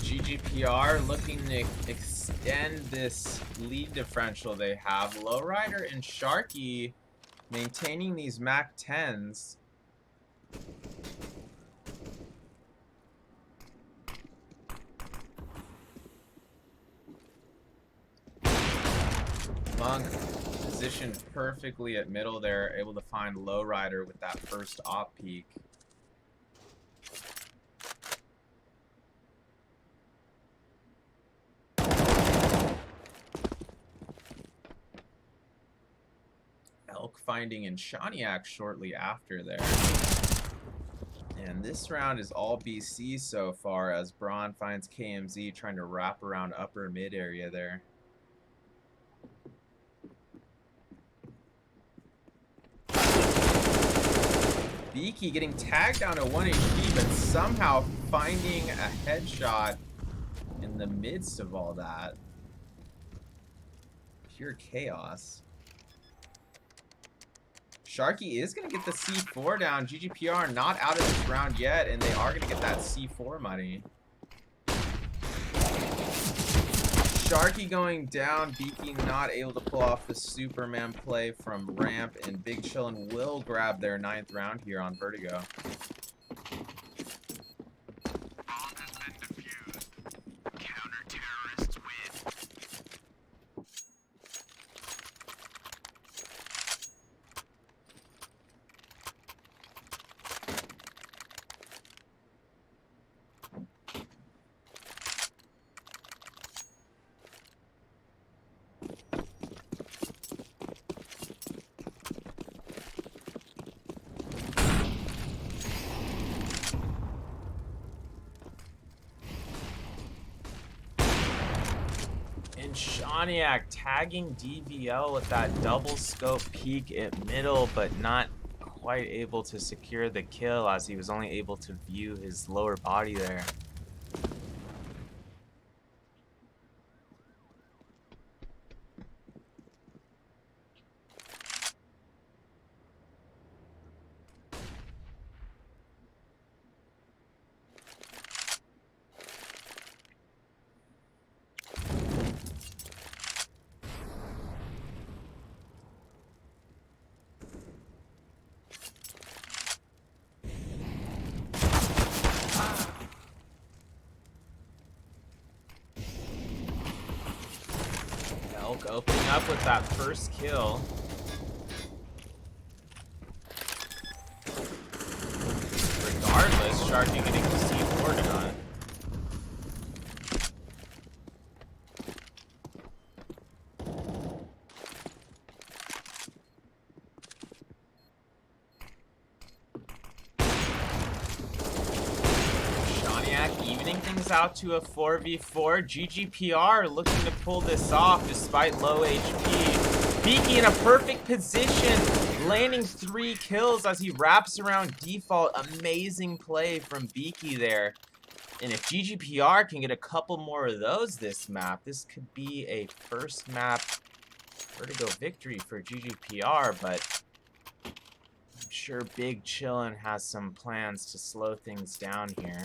E: GGPR looking to extend this lead differential they have. Lowrider and Sharky maintaining these MAC-10s. Monk positioned perfectly at middle there, able to find Lowrider with that first op peek. Elk finding in Shaniak shortly after there. And this round is all BC so far as Braun finds KMZ trying to wrap around upper mid area there. Beaky getting tagged down to 1 HP, but somehow finding a headshot in the midst of all that. Pure chaos. Sharky is going to get the C4 down. GGPR not out of this round yet, and they are going to get that C4 money. Sharky going down. Beaky not able to pull off the Superman play from ramp, and Big Chillin will grab their 9th round here on Vertigo.
F: Shaniak tagging DVL with that double scope peek at middle, but not quite able to secure the kill as he was only able to view his lower body there. Elk opening up with that first kill. Regardless, Sharky getting to see Morgan on it. Shaniak evening things out to a 4v4. GGPR looking to pull this off despite low HP. Beaky in a perfect position, landing 3 kills as he wraps around default. Amazing play from Beaky there. And if GGPR can get a couple more of those this map, this could be a first map vertigo victory for GGPR, but I'm sure Big Chillin has some plans to slow things down here.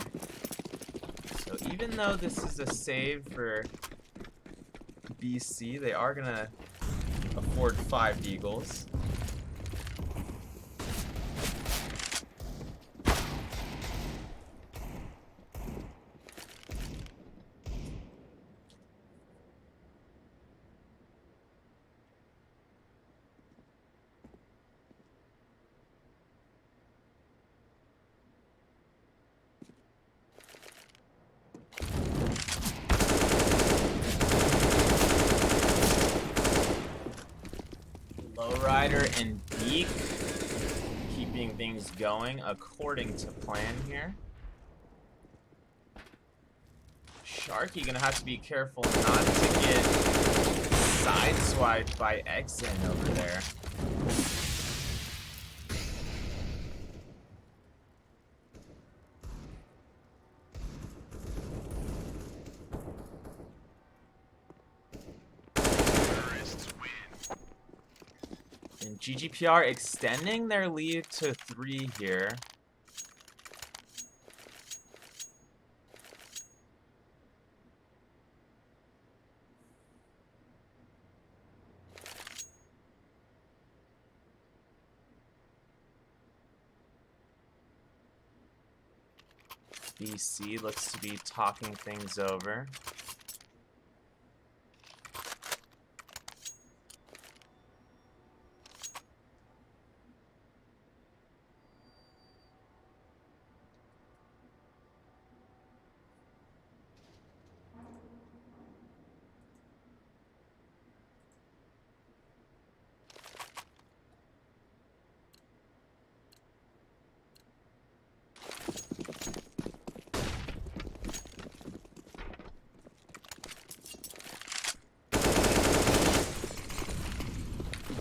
F: So even though this is a save for BC, they are gonna afford 5 deagles. Lowrider and Beak keeping things going according to plan here. Sharky gonna have to be careful not to get sideswiped by Exen over there. And GGPR extending their lead to 3 here. BC looks to be talking things over.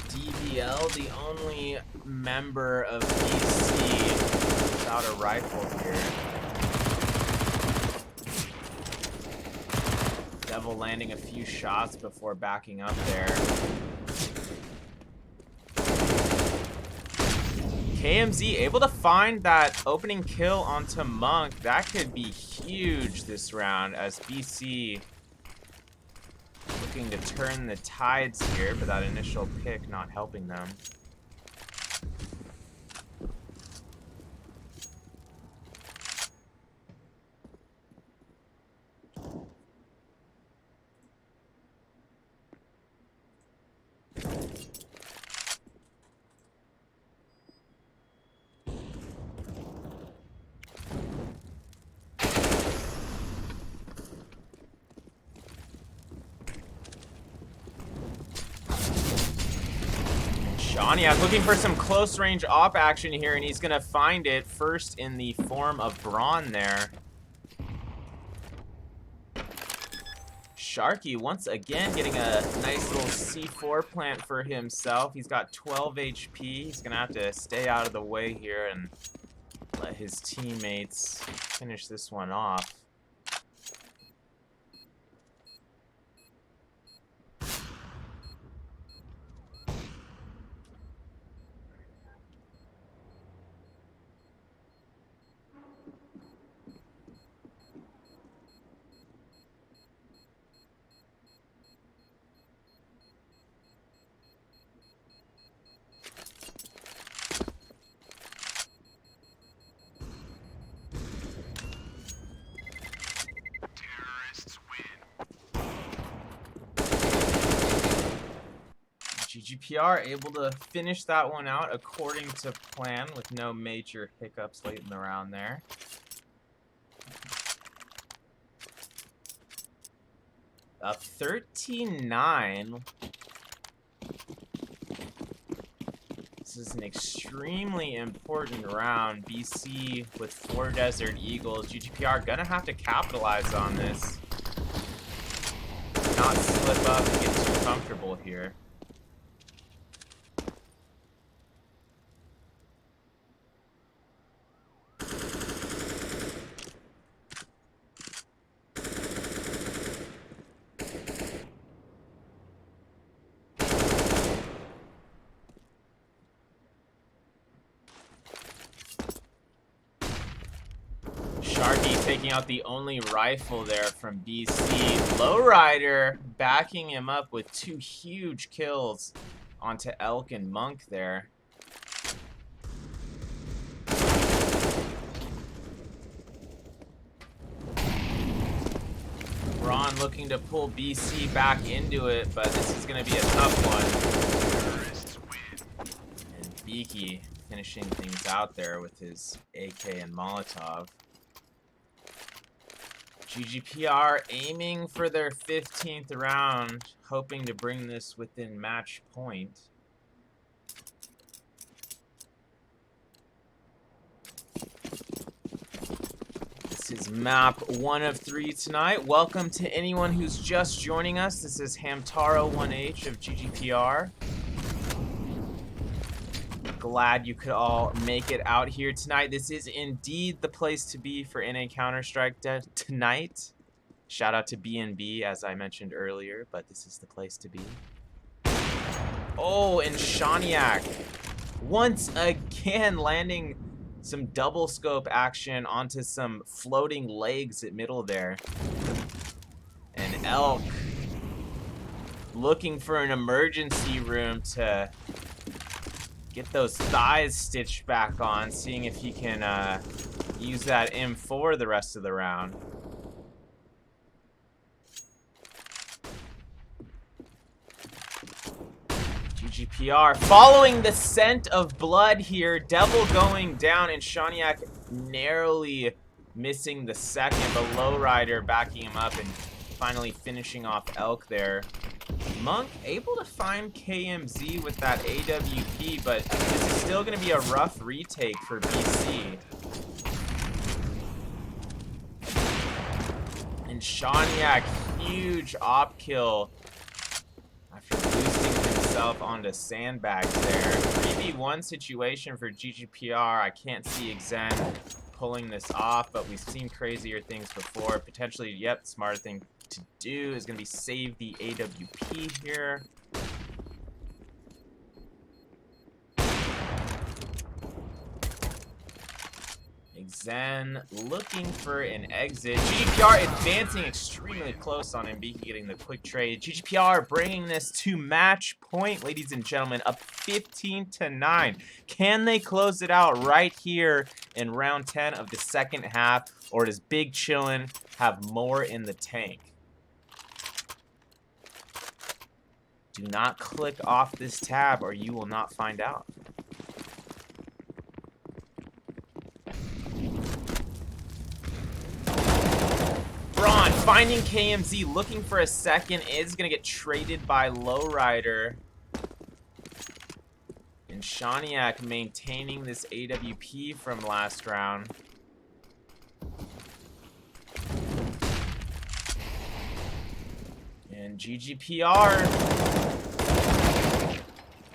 F: DVL, the only member of BC without a rifle here. Devil landing a few shots before backing up there. KMZ able to find that opening kill onto Monk. That could be huge this round as BC looking to turn the tides here, but that initial pick not helping them. Shaniak looking for some close range op action here, and he's gonna find it first in the form of Braun there. Sharky once again getting a nice little C4 plant for himself. He's got 12 HP. He's gonna have to stay out of the way here and let his teammates finish this one off. GGPR able to finish that one out according to plan with no major hiccups late in the round there. A 13-9. This is an extremely important round. BC with 4 Desert Eagles. GGPR gonna have to capitalize on this. Not slip up and get too comfortable here. Sharky taking out the only rifle there from BC. Lowrider backing him up with 2 huge kills onto Elk and Monk there. Ron looking to pull BC back into it, but this is going to be a tough one. And Beaky finishing things out there with his AK and Molotov. GGPR aiming for their 15th round, hoping to bring this within match point. This is map 1 of 3 tonight. Welcome to anyone who's just joining us. This is Hamtaro1H of GGPR. Glad you could all make it out here tonight. This is indeed the place to be for NA Counter-Strike tonight. Shout out to BNB, as I mentioned earlier, but this is the place to be. Oh, and Shaniak once again landing some double scope action onto some floating legs at middle there. And Elk looking for an emergency room to get those thighs stitched back on, seeing if he can use that M4 the rest of the round. GGPR following the scent of blood here. Devil going down and Shaniak narrowly missing the second, but Lowrider backing him up and finally finishing off Elk there. Monk able to find KMZ with that AWP, but this is still going to be a rough retake for BC. And Shaniak, huge op kill after boosting himself onto sandbags there. 3v1 situation for GGPR. I can't see Xen pulling this off, but we've seen crazier things before. Potentially, yep, smart thing to do is going to be save the AWP here. Xen looking for an exit. GGPR advancing extremely close on him. Beaky getting the quick trade. GGPR bringing this to match point, ladies and gentlemen, up 15-9. Can they close it out right here in round 10 of the second half, or does Big Chillin have more in the tank? Do not click off this tab or you will not find out. Braun finding KMZ, looking for a second, is going to get traded by Lowrider. And Shaniak maintaining this AWP from last round. And GGPR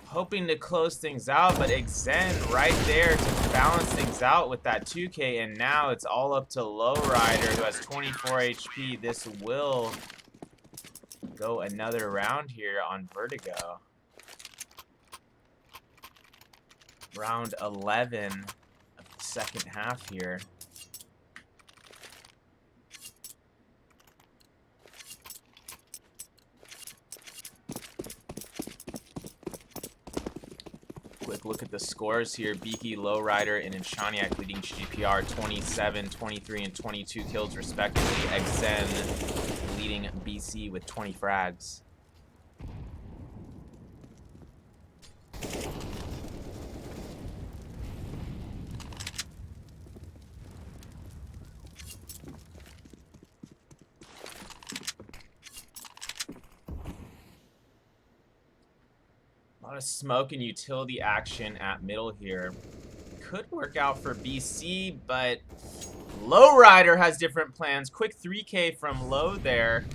F: hoping to close things out, but Xen right there to balance things out with that 2K, and now it's all up to Lowrider, who has 24 HP. This will go another round here on Vertigo. Round 11 of the second half here. Quick look at the scores here. Beaky, Lowrider, and Inshaniak leading GGPR 27, 23, and 22 kills respectively. Xen leading BC with 20 frags. A lot of smoke and utility action at middle here. Could work out for BC, but Lowrider has different plans. Quick 3K from Low there.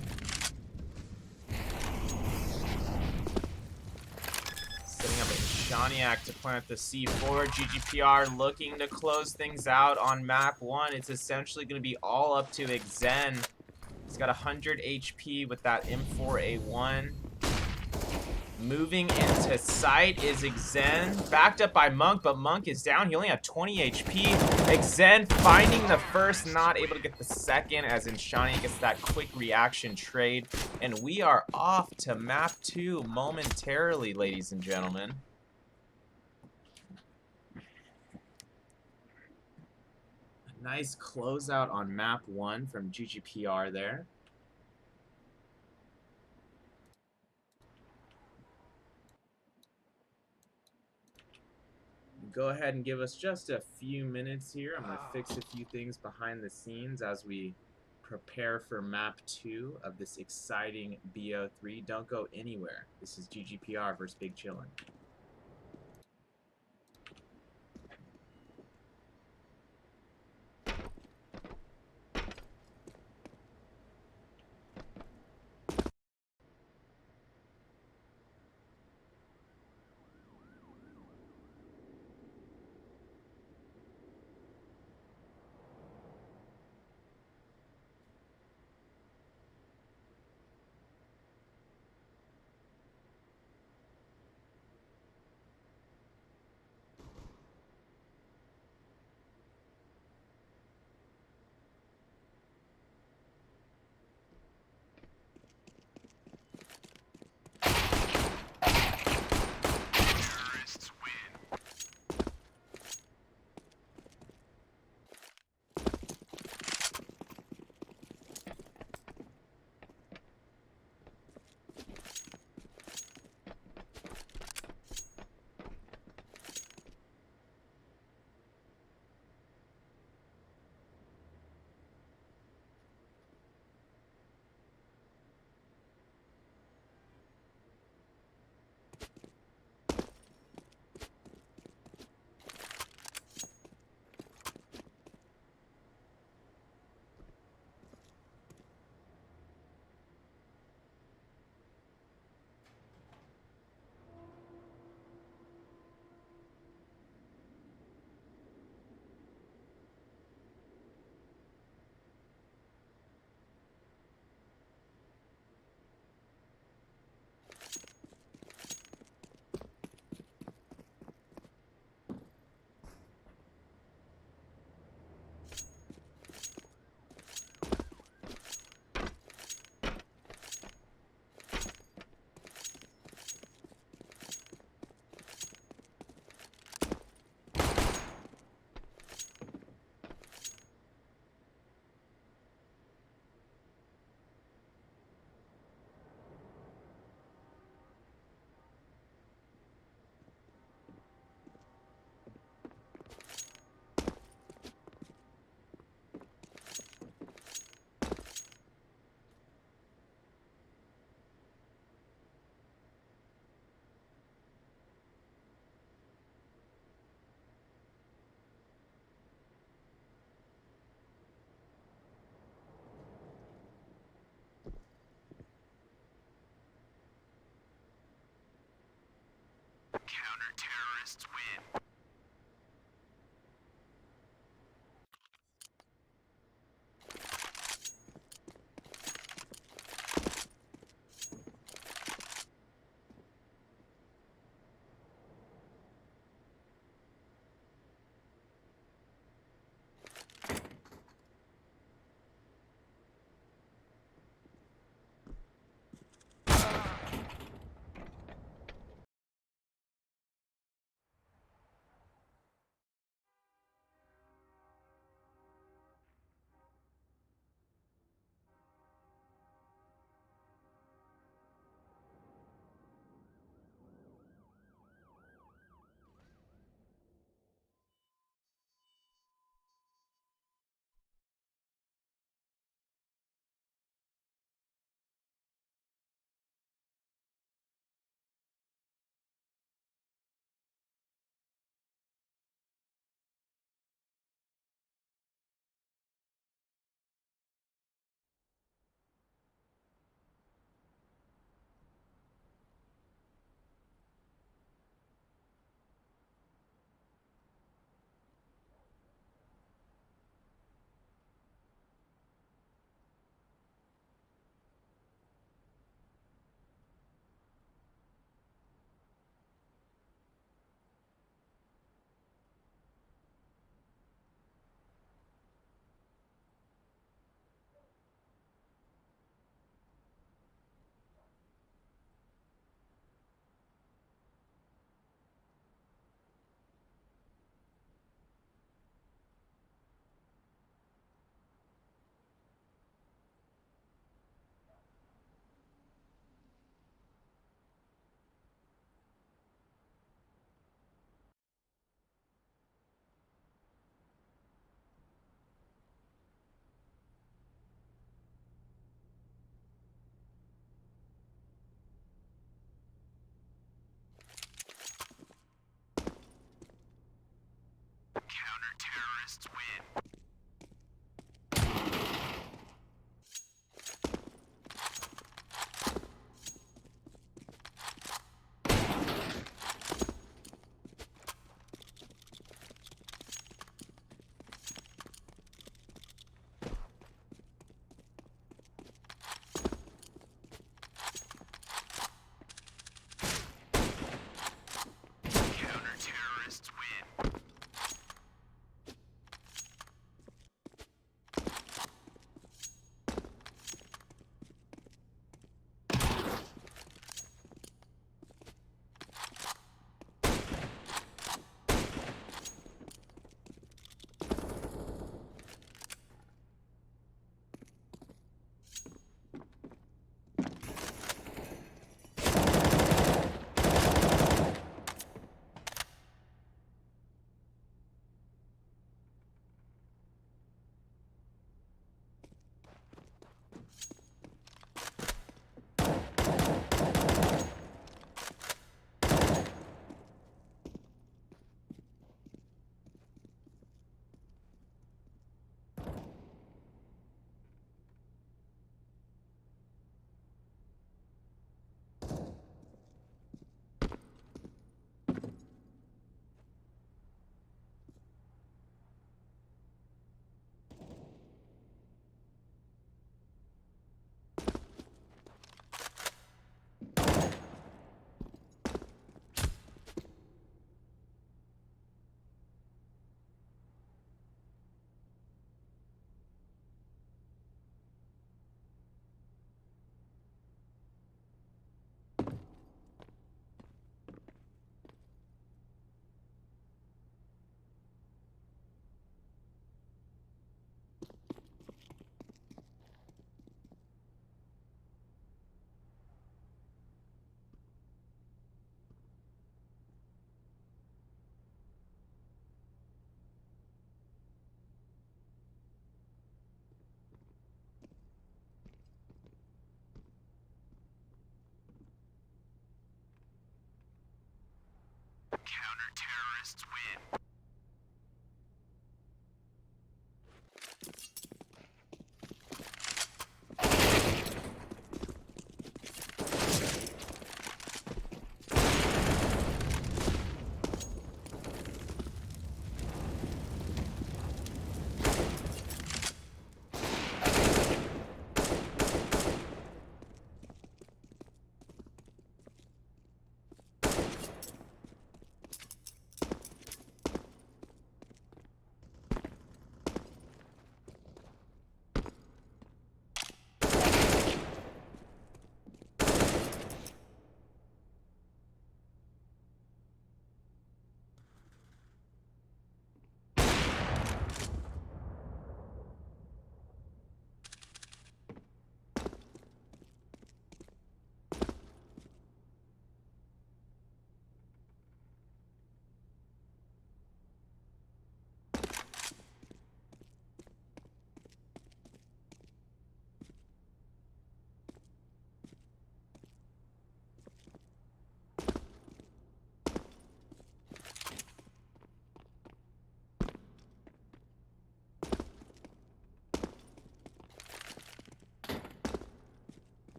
F: Setting up a Shaniac to plant the C4. GGPR looking to close things out on map 1. It's essentially going to be all up to Xen. He's got 100 HP with that M4A1. Moving into sight is Xen, backed up by Monk, but Monk is down. He only had 20 HP. Xen finding the first, not able to get the second, as Inshani gets that quick reaction trade. And we are off to map 2 momentarily, ladies and gentlemen. A nice closeout on map 1 from GGPR there. Go ahead and give us just a few minutes here. I'm going to fix a few things behind the scenes as we prepare for map 2 of this exciting BO3. Don't go anywhere. This is GGPR versus Big Chillin.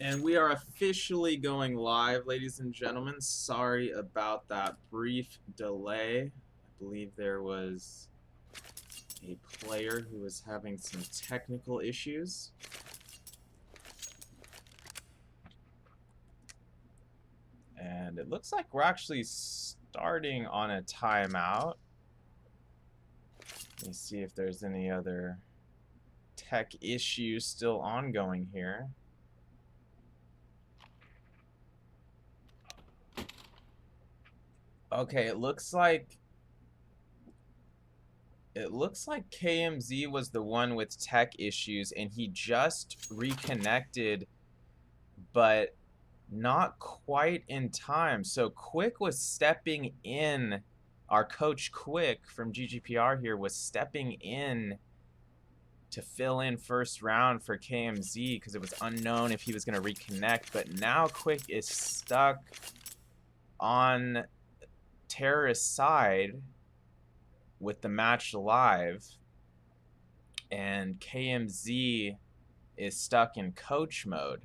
F: And we are officially going live, ladies and gentlemen. Sorry about that brief delay. I believe there was a player who was having some technical issues. And it looks like we're actually starting on a timeout. Let me see if there's any other tech issues still ongoing here. Okay, it looks like KMZ was the one with tech issues, and he just reconnected, but not quite in time. So Quick was stepping in. Our coach Quick from GGPR here was stepping in to fill in first round for KMZ because it was unknown if he was going to reconnect. But now Quick is stuck on Terrorist side with the match live, and KMZ is stuck in coach mode.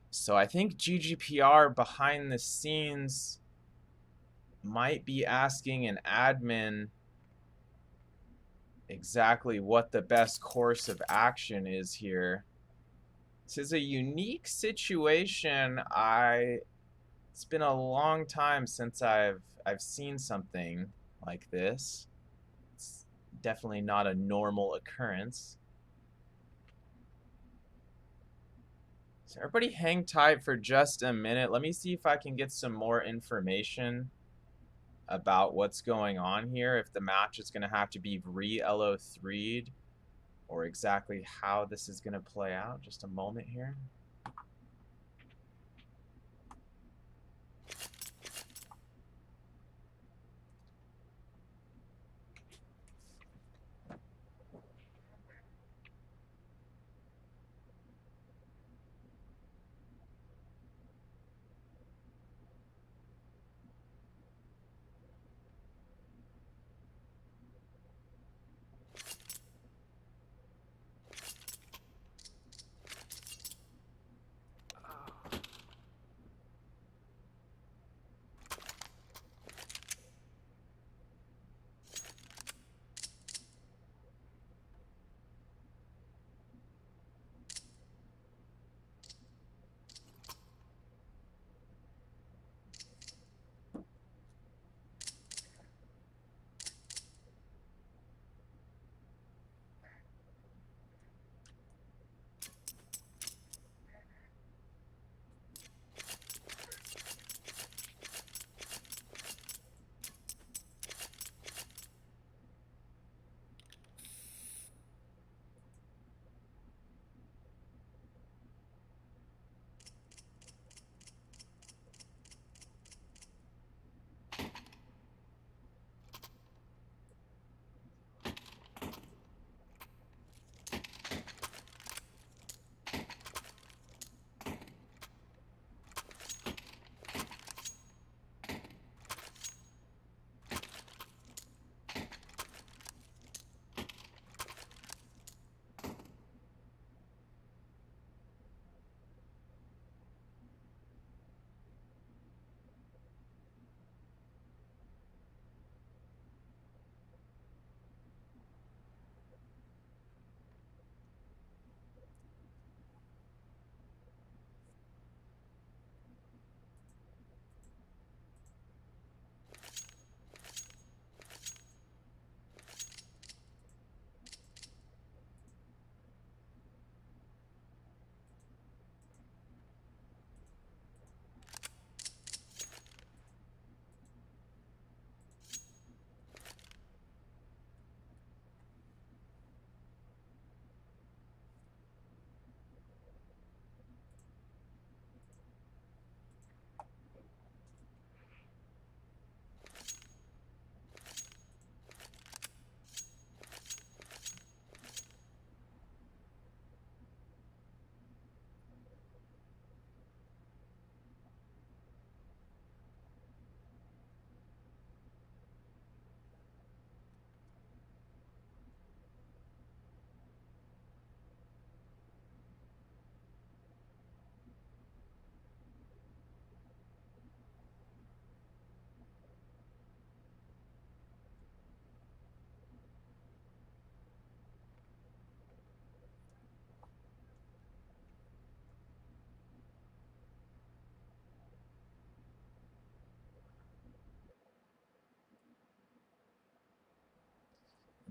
F: So I think GGPR behind the scenes might be asking an admin exactly what the best course of action is here. This is a unique situation. It's been a long time since I've seen something like this. It's definitely not a normal occurrence. So everybody hang tight for just a minute. Let me see if I can get some more information about what's going on here, if the match is going to have to be re-LO3'd, or exactly how this is going to play out. Just a moment here.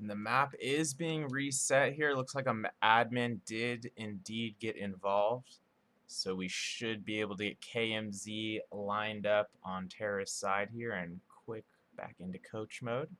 F: And the map is being reset here. Looks like an admin did indeed get involved. So we should be able to get KMZ lined up on Terra's side here and quick back into coach mode.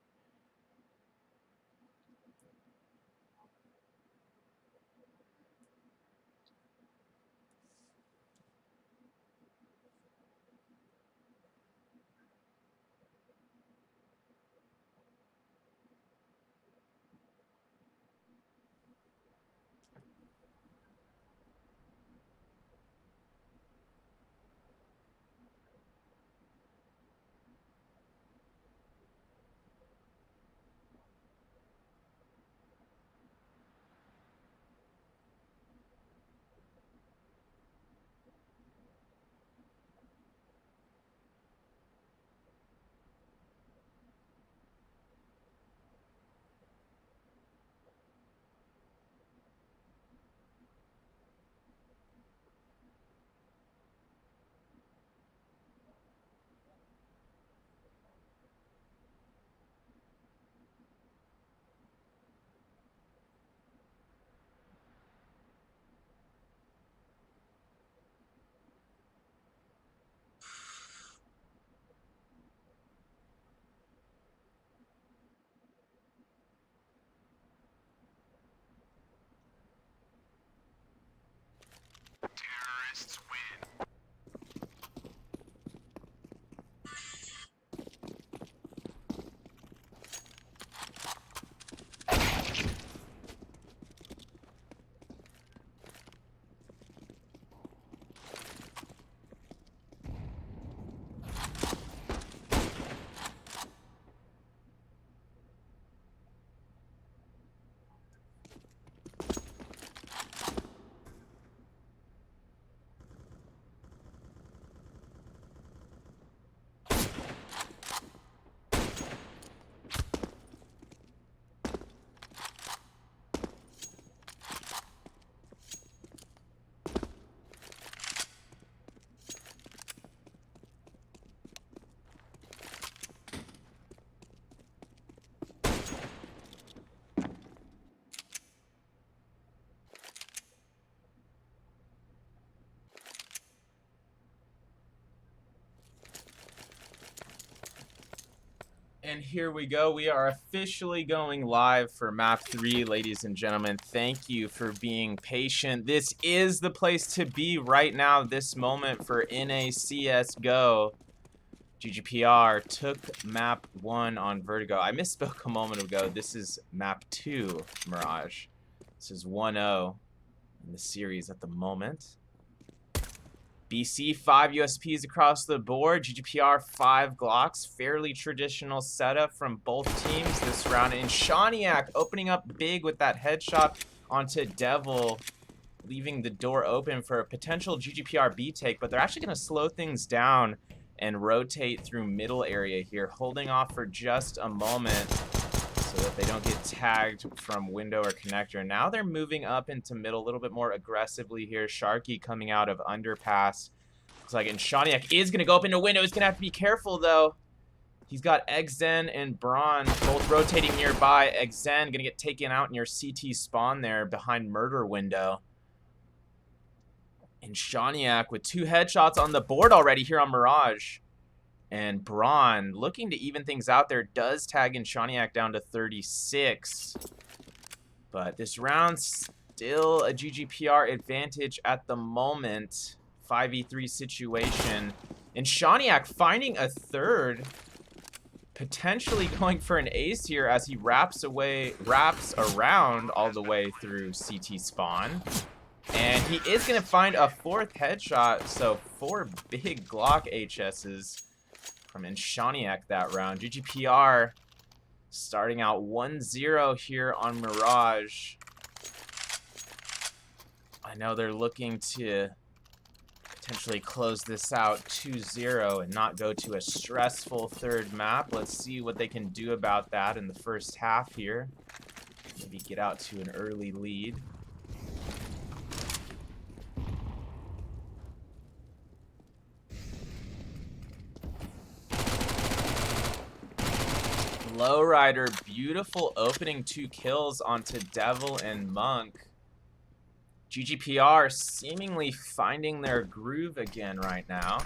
F: And here we go. We are officially going live for map 3, ladies and gentlemen. Thank you for being patient. This is the place to be right now, this moment for NACSGO. GGPR took map 1 on Vertigo. I misspoke a moment ago. This is map 2, Mirage. This is 1-0 in the series at the moment. BC, 5 USPs across the board. GGPR, 5 Glocks. Fairly traditional setup from both teams this round. And Shaniak opening up big with that headshot onto Devil, leaving the door open for a potential GGPR B take. But they're actually going to slow things down and rotate through middle area here, holding off for just a moment so that they don't get tagged from window or connector. Now they're moving up into middle a little bit more aggressively here. Sharky coming out of underpass. Looks like Shaniak is going to go up into window. He's going to have to be careful, though. He's got Exen and Braun both rotating nearby. Exen going to get taken out near CT spawn there behind murder window. And Shaniak with 2 headshots on the board already here on Mirage. And Braun, looking to even things out there, does tag in Shaniak down to 36. But this round's still a GGPR advantage at the moment. 5v3 situation. And Shaniak finding a third. Potentially going for an ace here as he wraps around all the way through CT spawn. And he is going to find a 4th headshot. So 4 big Glock HSs from Shaniak that round. GGPR starting out 1-0 here on Mirage. I know they're looking to potentially close this out 2-0 and not go to a stressful 3rd map. Let's see what they can do about that in the first half here. Maybe get out to an early lead. Lowrider, beautiful opening 2 kills onto Devil and Monk. GGPR seemingly finding their groove again right now.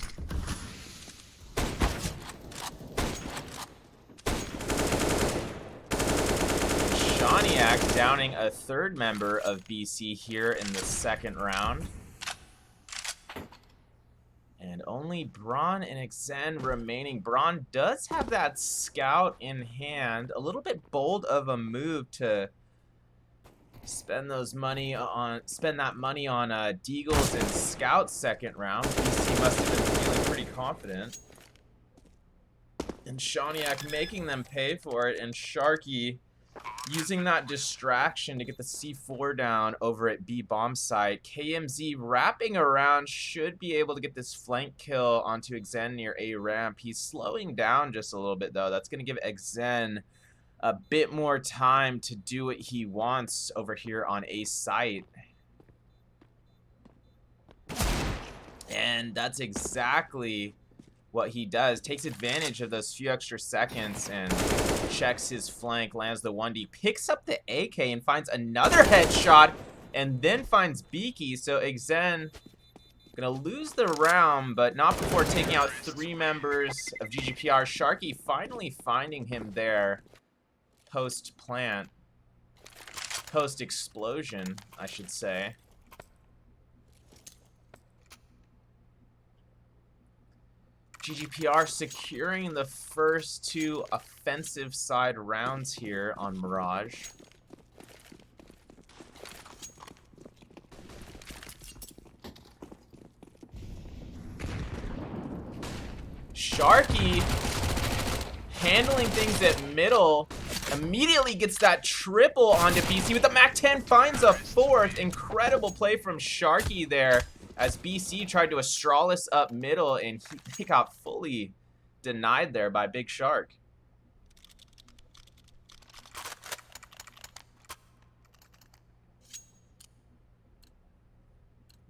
F: Shawniak downing a 3rd member of BC here in the 2nd round. And only Braun and Xen remaining. Braun does have that scout in hand. A little bit bold of a move to spend that money on Deagles and Scout 2nd round. BC must have been feeling pretty confident. And Shawniak making them pay for it, and Sharky using that distraction to get the C4 down over at B bomb site. KMZ wrapping around, should be able to get this flank kill onto Xen near A ramp. He's slowing down just a little bit though. That's going to give Xen a bit more time to do what he wants over here on A site. And that's exactly what he does. Takes advantage of those few extra seconds and checks his flank, lands the 1D, picks up the AK and finds another headshot, and then finds Beaky. So Xen gonna lose the round, but not before taking out 3 members of GGPR. Sharky finally finding him there post-plant. Post-explosion, I should say. GGPR securing the first 2 offensive side rounds here on Mirage. Sharky handling things at middle. Immediately gets that triple onto BC with the MAC-10, finds a 4th. Incredible play from Sharky there, as BC tried to Astralis up middle, and he got fully denied there by Big Shark.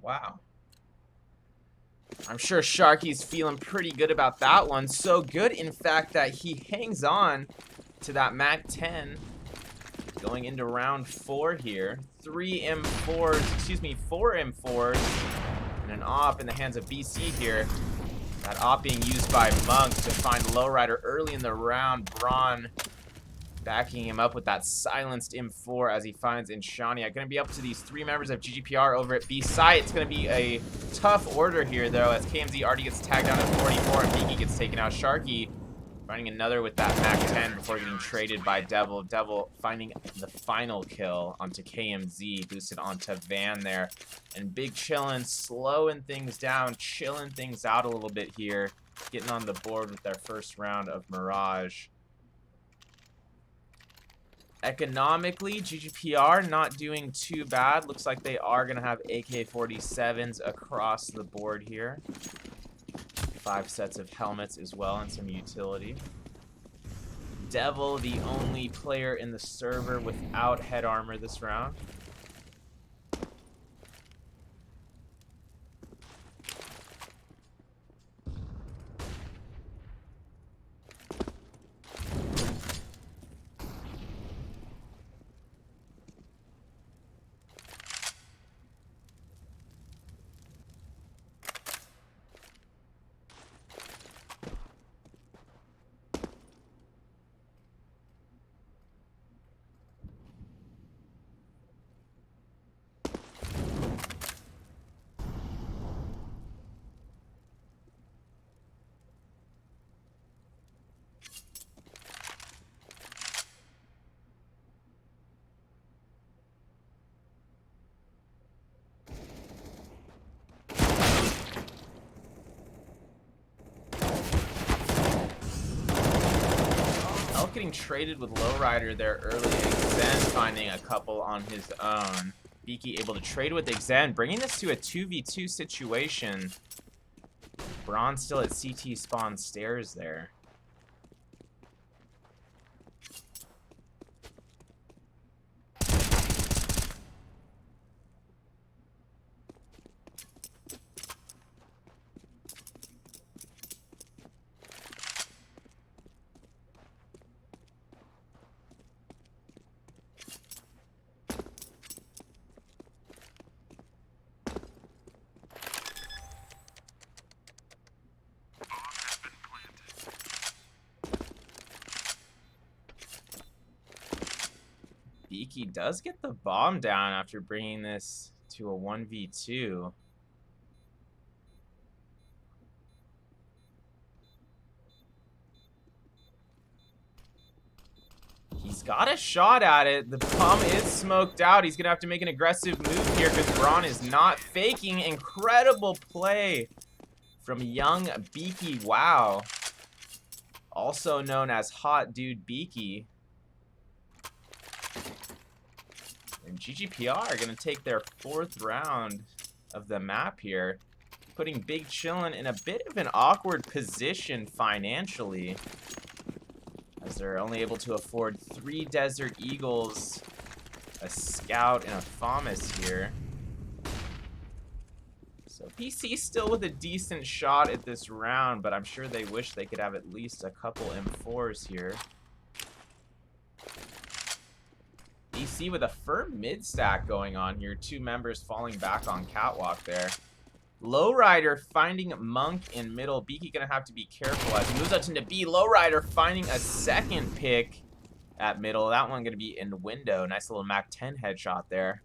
F: Wow. I'm sure Sharky's feeling pretty good about that one. So good, in fact, that he hangs on to that MAC-10 going into round 4 here. 4 M4s, and an AWP in the hands of BC here. That AWP being used by Monk to find Lowrider early in the round. Braun backing him up with that silenced M4 as he finds Inshania. Going to be up to these 3 members of GGPR over at B site. It's going to be a tough order here, though, as KMZ already gets tagged down at 44 and Beaky gets taken out. Sharky finding another with that MAC-10 before getting traded by Devil. Devil finding the final kill onto KMZ, boosted onto Van there. And Big Chillin slowing things down, chilling things out a little bit here, getting on the board with their first round of Mirage. Economically, GGPR not doing too bad. Looks like they are going to have AK-47s across the board here. 5 sets of helmets as well, and some utility. Devil, the only player in the server without head armor this round. Getting traded with Lowrider there early. Xen finding a couple on his own. Beaky able to trade with Xen, bringing this to a 2v2 situation. Braun still at CT spawn stairs there. Beaky does get the bomb down after bringing this to a 1v2. He's got a shot at it. The bomb is smoked out. He's going to have to make an aggressive move here because Braun is not faking. Incredible play from young Beaky. Wow. Also known as Hot Dude Beaky. And GGPR are going to take their 4th round of the map here, putting Big Chillin in a bit of an awkward position financially, as they're only able to afford 3 Desert Eagles, a Scout, and a FAMAS here. So PC still with a decent shot at this round, but I'm sure they wish they could have at least a couple M4s here. BC with a firm mid stack going on here. 2 members falling back on catwalk there. Lowrider finding Monk in middle. Beaky gonna have to be careful as he moves out into B. Lowrider finding a second pick at middle. That one gonna be in window. Nice little Mac 10 headshot there.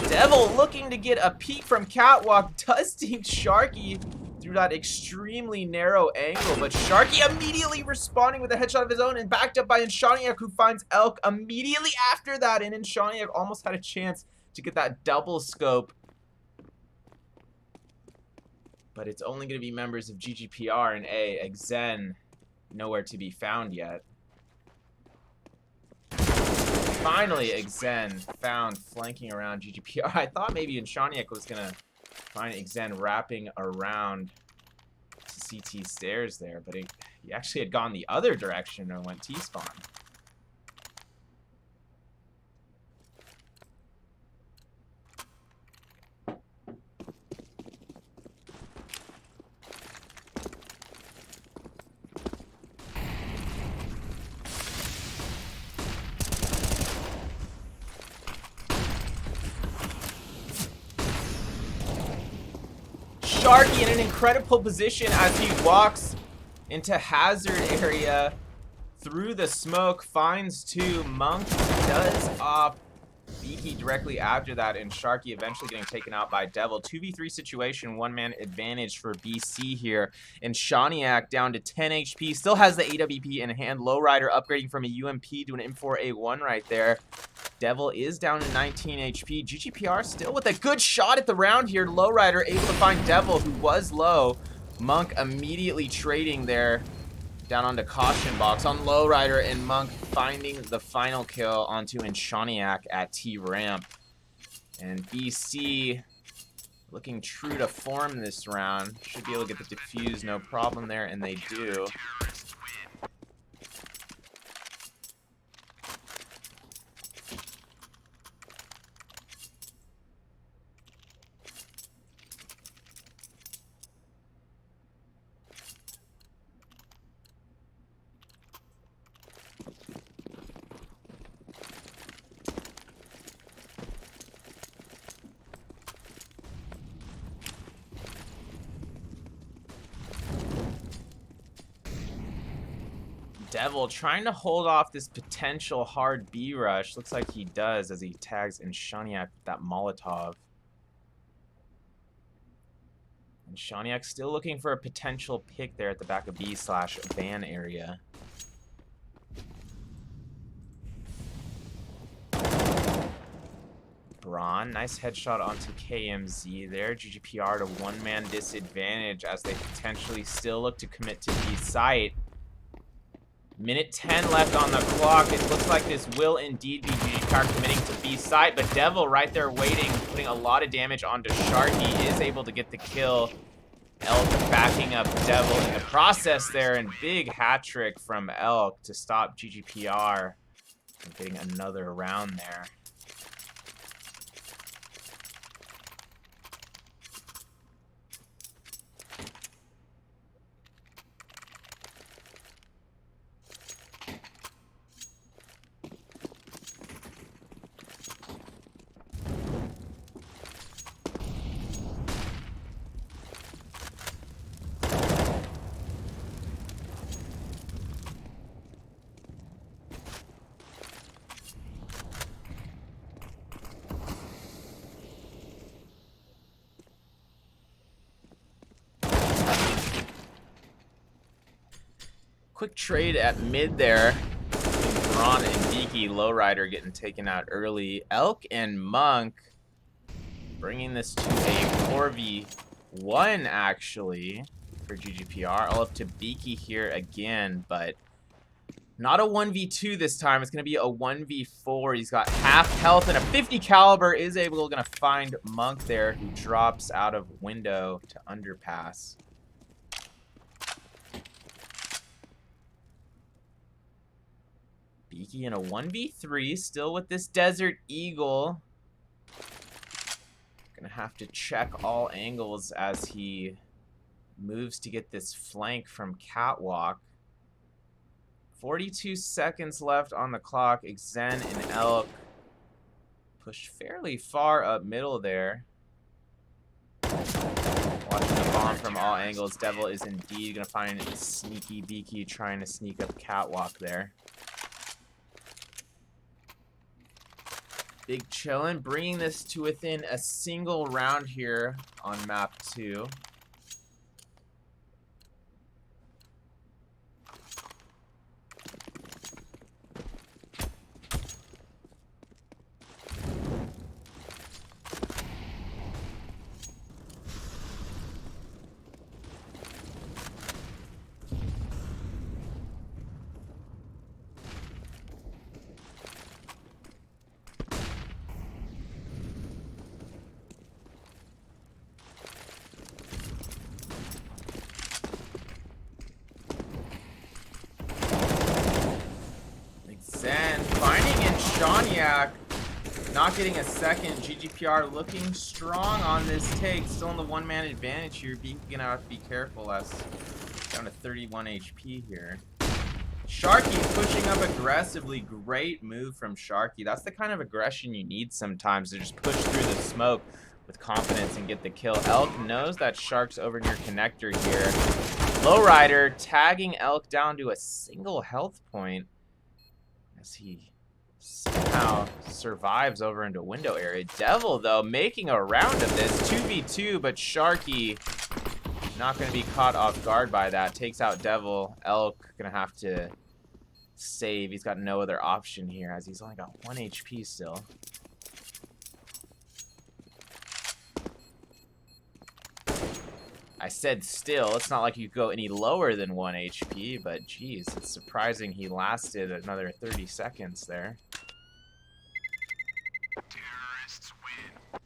F: Devil looking to get a peek from catwalk. Does team Sharky through that extremely narrow angle, but Sharky immediately responding with a headshot of his own and backed up by Inshaniak, who finds Elk immediately after that, and Inshaniak almost had a chance to get that double scope. But it's only going to be members of GGPR and A. Exen nowhere to be found yet. Finally, Exen found flanking around GGPR. I thought maybe Inshaniak was going to find Exen wrapping around to CT stairs there, but he actually had gone the other direction and went T-spawn. Sharky in an incredible position as he walks into hazard area through the smoke, finds 2. Monk does off Beaky directly after that, and Sharky eventually getting taken out by Devil. 2v3 situation, 1-man advantage for BC here. And Shaniak down to 10 HP, still has the AWP in hand. Lowrider upgrading from a UMP to an M4A1 right there. Devil is down to 19 HP. GGPR still with a good shot at the round here. Lowrider able to find Devil, who was low. Monk immediately trading there down onto caution box on Lowrider, and Monk finding the final kill onto Inshaniak at T-ramp. And BC looking true to form this round. Should be able to get the defuse, no problem there, and they do. Devil trying to hold off this potential hard B rush. Looks like he does as he tags Inshaniak with that Molotov. And Shaniak still looking for a potential pick there at the back of B/van area. Braun, nice headshot onto KMZ there. GGPR to 1-man disadvantage as they potentially still look to commit to B site. Minute 10 left on the clock. It looks like this will indeed be GGPR committing to B site, but Devil right there waiting, putting a lot of damage onto Sharky, is able to get the kill. Elk backing up Devil in the process there, and big hat trick from Elk to stop GGPR from getting another round there. Quick trade at mid there. Ron and Beaky, Lowrider getting taken out early. Elk and Monk bringing this to a 4v1 actually for GGPR. All up to Beaky here again, but not a 1v2 this time. It's going to be a 1v4. He's got half health and a 50 caliber is able to find Monk there, who drops out of window to underpass. Beaky in a 1v3, still with this Desert Eagle. Gonna have to check all angles as he moves to get this flank from Catwalk. 42 seconds left on the clock. Xen and Elk pushed fairly far up middle there. Watching the bomb from all angles. Devil is indeed gonna find sneaky Beaky trying to sneak up Catwalk there. Big Chillin, bringing this to within a single round here on map 2. Zen finding in Shawniak, not getting a second. GGPR looking strong on this take, still in the one-man advantage here. Being gonna have to be careful as down to 31 HP here. Sharky pushing up aggressively. Great move from Sharky. That's the kind of aggression you need sometimes, to just push through the smoke with confidence and get the kill. Elk knows that Shark's over near connector here. Lowrider tagging Elk down to a single health point as he somehow survives over into window area. Devil, though, making a round of this. 2v2, but Sharky not going to be caught off guard by that. Takes out Devil. Elk going to have to save. He's got no other option here as he's only got 1 HP still. I said still. It's not like you go any lower than 1 HP, but geez, it's surprising he lasted another 30 seconds there.
D: Terrorists win.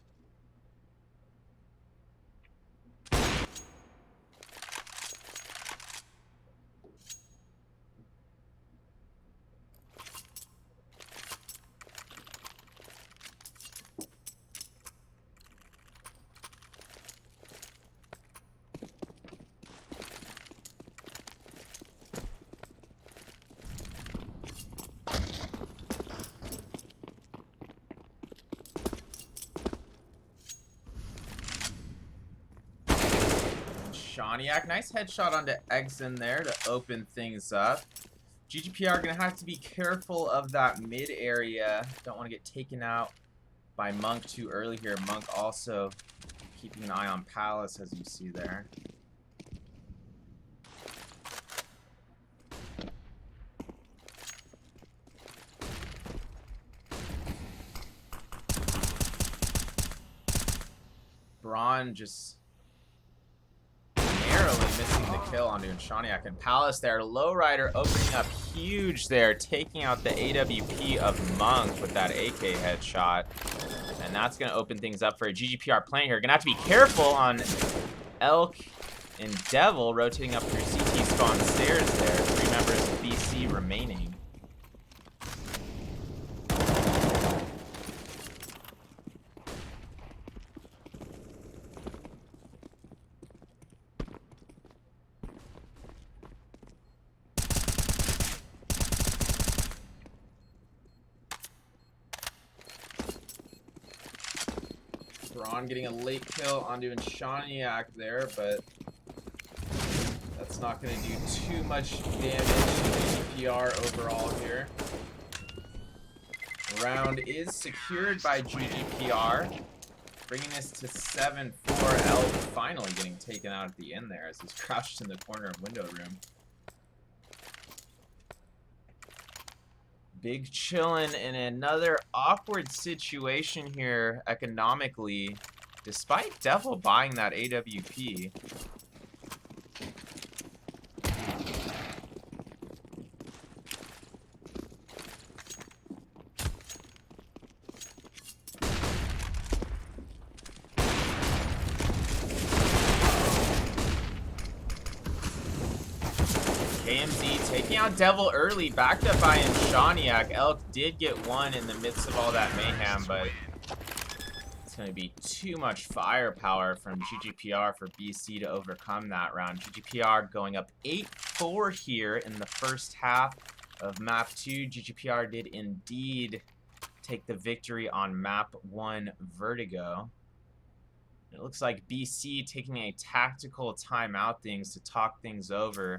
F: Shawniak, nice headshot onto Exen there to open things up. GGPR gonna have to be careful of that mid area. Don't want to get taken out by Monk too early here. Monk also keeping an eye on Palace, as you see there. Braun just narrowly missing the kill onto Shawniak, and Palace there. Lowrider opening up huge there, taking out the AWP of Monk with that AK headshot. And that's going to open things up for a GGPR playing here. Going to have to be careful on Elk and Devil rotating up through CT spawn stairs there. 3 members of BC remaining. Braun getting a late kill onto Shawniak there, but that's not going to do too much damage to GGPR overall here. Round is secured by GGPR, bringing this to 7-4. Elk finally getting taken out at the end there as he's crouched in the corner of window room. Big Chillin in another awkward situation here economically, despite Devil buying that AWP. KMZ taking out Devil early, backed up by Shaniak. Elk did get one in the midst of all that mayhem, but it's going to be too much firepower from GGPR for BC to overcome that round. GGPR going up 8-4 here in the first half of map 2. GGPR did indeed take the victory on map 1 Vertigo. It looks like BC taking a tactical timeout things to talk things over.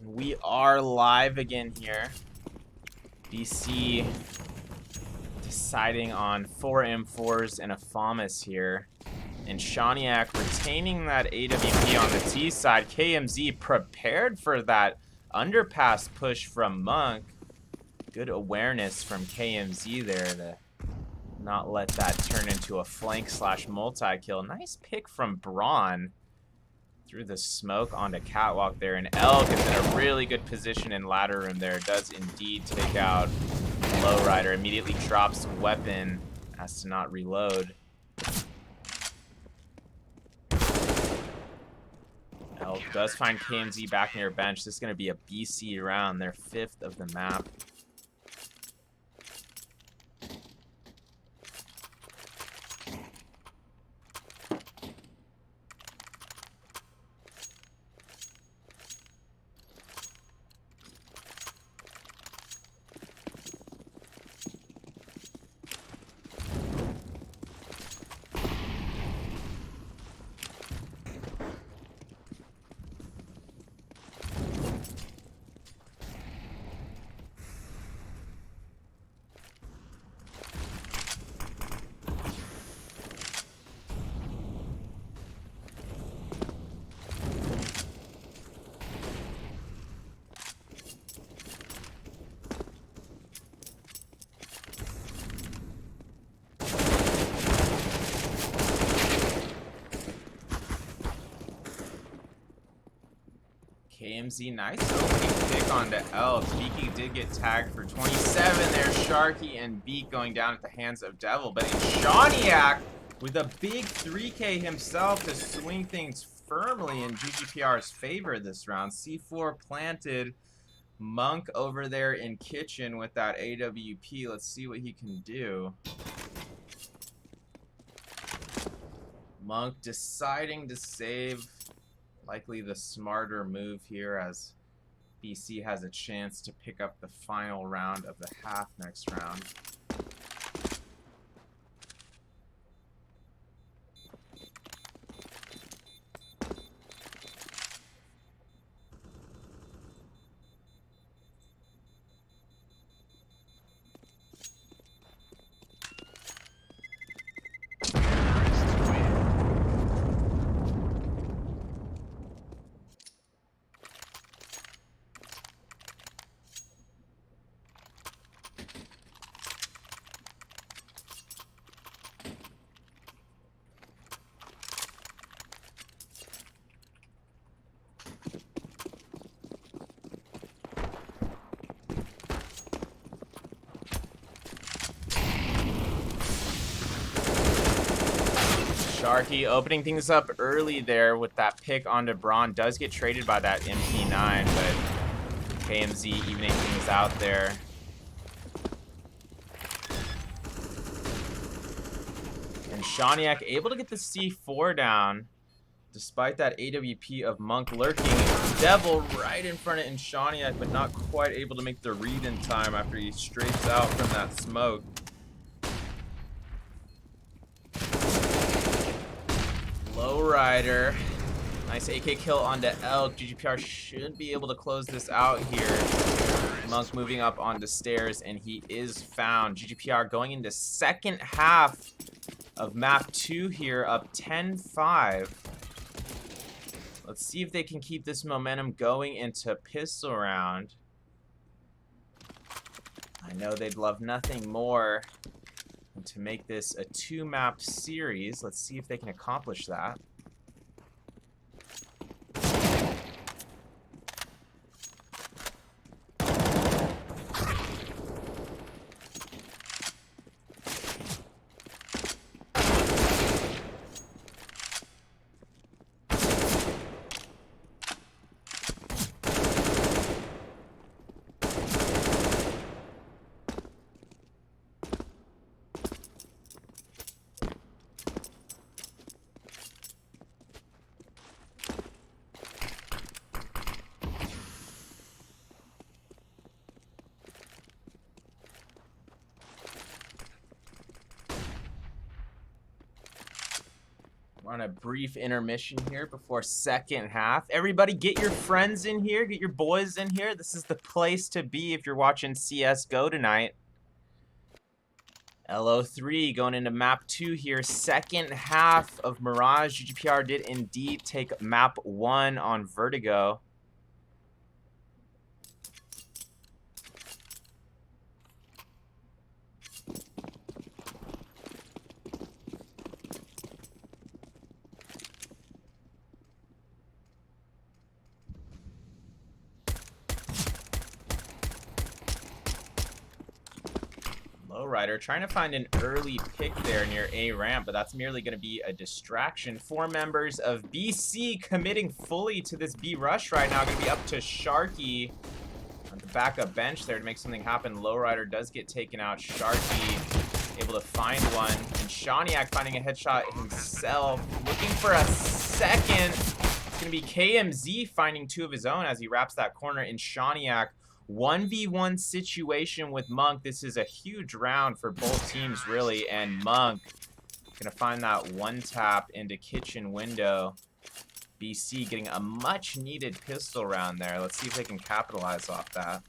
F: We are live again here. BC deciding on 4 M4s and a FAMAS here. And Shaniak retaining that AWP on the T side. KMZ prepared for that underpass push from Monk. Good awareness from KMZ there to not let that turn into a flank slash multi-kill. Nice pick from Braun. Through the smoke onto Catwalk there, and Elk is in a really good position in ladder room there. Does indeed take out Lowrider. Immediately drops weapon. Has to not reload. Elk does find KMZ back near bench. This is going to be a BC round, their 5th of the map. KMZ, nice opening pick onto Elk. Beaky did get tagged for 27 there. Sharky and Beak going down at the hands of Devil. But it's Shaniak with a big 3K himself to swing things firmly in GGPR's favor this round. C4 planted. Monk over there in kitchen with that AWP. Let's see what he can do. Monk deciding to save. Likely the smarter move here, as BC has a chance to pick up the final round of the half next round. Sharky opening things up early there with that pick onto Braun. Does get traded by that MP9, but KMZ evening things out there. And Shaniak able to get the C4 down despite that AWP of Monk lurking. Devil right in front of Shaniak, but not quite able to make the read in time after he strafes out from that smoke. Lowrider. Nice AK kill onto Elk. GGPR should be able to close this out here. Monk moving up onto stairs, and he is found. GGPR going into second half of map 2 here, up 10-5. Let's see if they can keep this momentum going into pistol round. I know they'd love nothing more than to make this a 2-map series. Let's see if they can accomplish that. We're on a brief intermission here before second half. Everybody get your friends in here, get your boys in here. This is the place to be if you're watching CSGO tonight. LO3 going into map 2 here. Second half of Mirage. GGPR did indeed take map 1 on Vertigo. Lowrider trying to find an early pick there near A ramp, but that's merely going to be a distraction. 4 members of BC committing fully to this B rush right now. Going to be up to Sharky on the backup bench there to make something happen. Lowrider does get taken out. Sharky able to find one, and Shaniak finding a headshot himself. Looking for a second. It's going to be KMZ finding 2 of his own as he wraps that corner in Shaniak. 1v1 situation with Monk. This is a huge round for both teams, really, and Monk gonna find that one tap into kitchen window. BC getting a much needed pistol round there. Let's see if they can capitalize off that.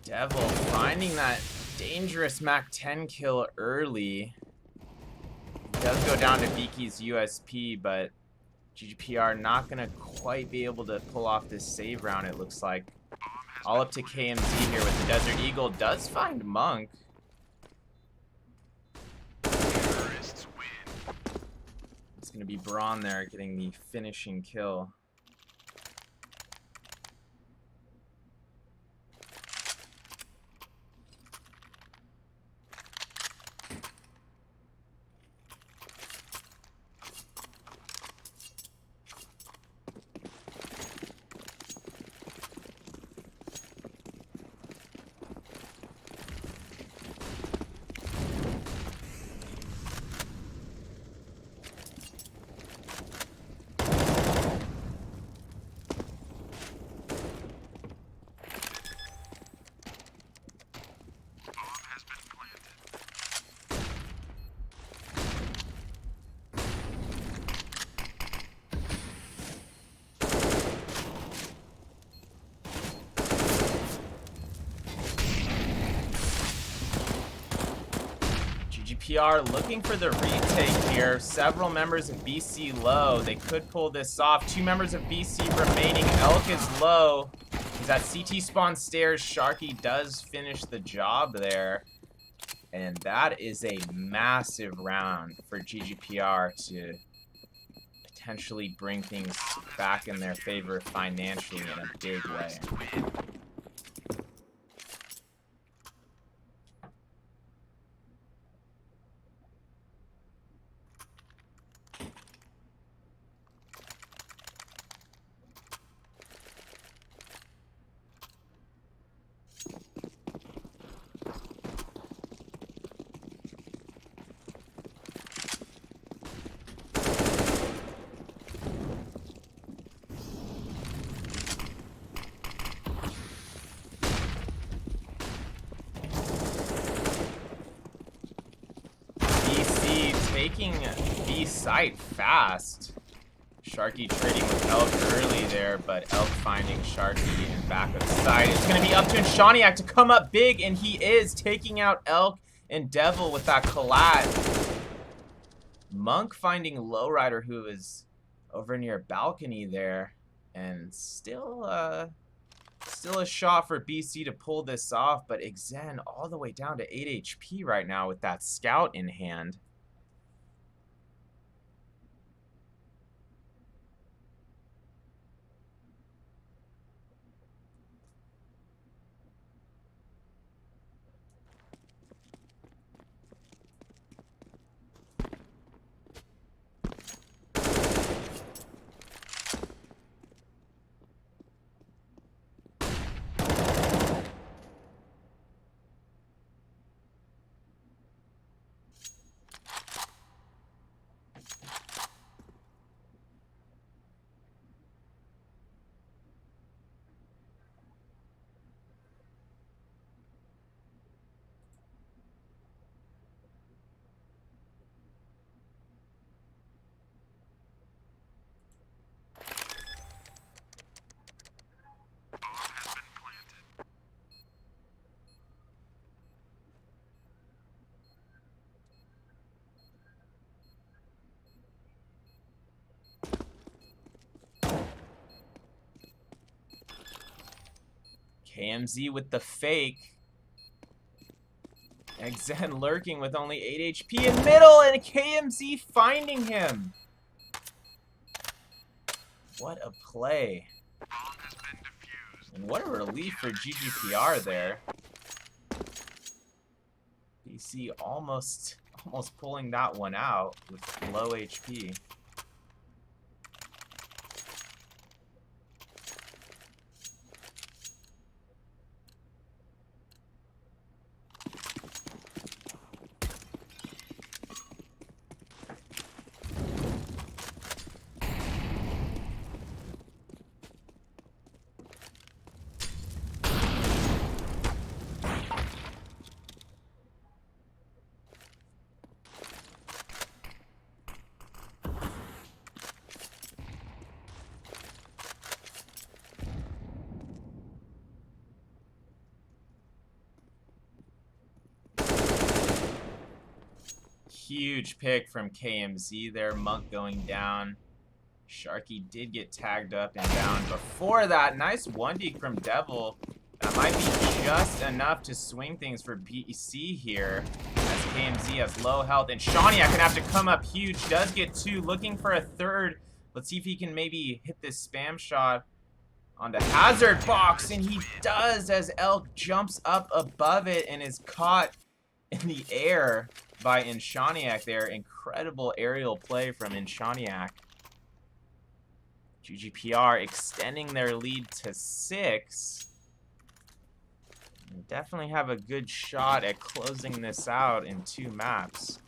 F: Devil finding that dangerous Mac 10 kill early. Does go down to Viki's USP, but GGPR not gonna quite be able to pull off this save round, it looks like. All up to KMZ here with the Desert Eagle. Does find Monk. It's gonna be Braun there getting the finishing kill. GGPR looking for the retake here. Several members of BC low. They could pull this off. 2 members of BC remaining. Elk is low. He's at CT spawn stairs. Sharky does finish the job there. And that is a massive round for GGPR to potentially bring things back in their favor financially in a big way. Taking B site fast. Sharky trading with Elk early there, but Elk finding Sharky in back of the side. It's going to be up to Inshaniac to come up big, and he is taking out Elk and Devil with that collat. Monk finding Lowrider, who is over near balcony there, and still a shot for BC to pull this off, but Xen all the way down to 8 HP right now with that scout in hand. KMZ with the fake. Xen lurking with only 8 HP in middle, and KMZ finding him. What a play. And what a relief for GGPR there. BC almost pulling that one out with low HP. Huge pick from KMZ there. Monk going down. Sharky did get tagged up and down. Before that, nice 1D from Devil. That might be just enough to swing things for BC here. As KMZ has low health. And Shawniak gonna have to come up huge. Does get 2. Looking for a 3rd. Let's see if he can maybe hit this spam shot onto Hazard Box. And he does, as Elk jumps up above it and is caught in the air by Inshaniac there. Incredible aerial play from Inshaniac. GGPR extending their lead to 6. And definitely have a good shot at closing this out in 2 maps.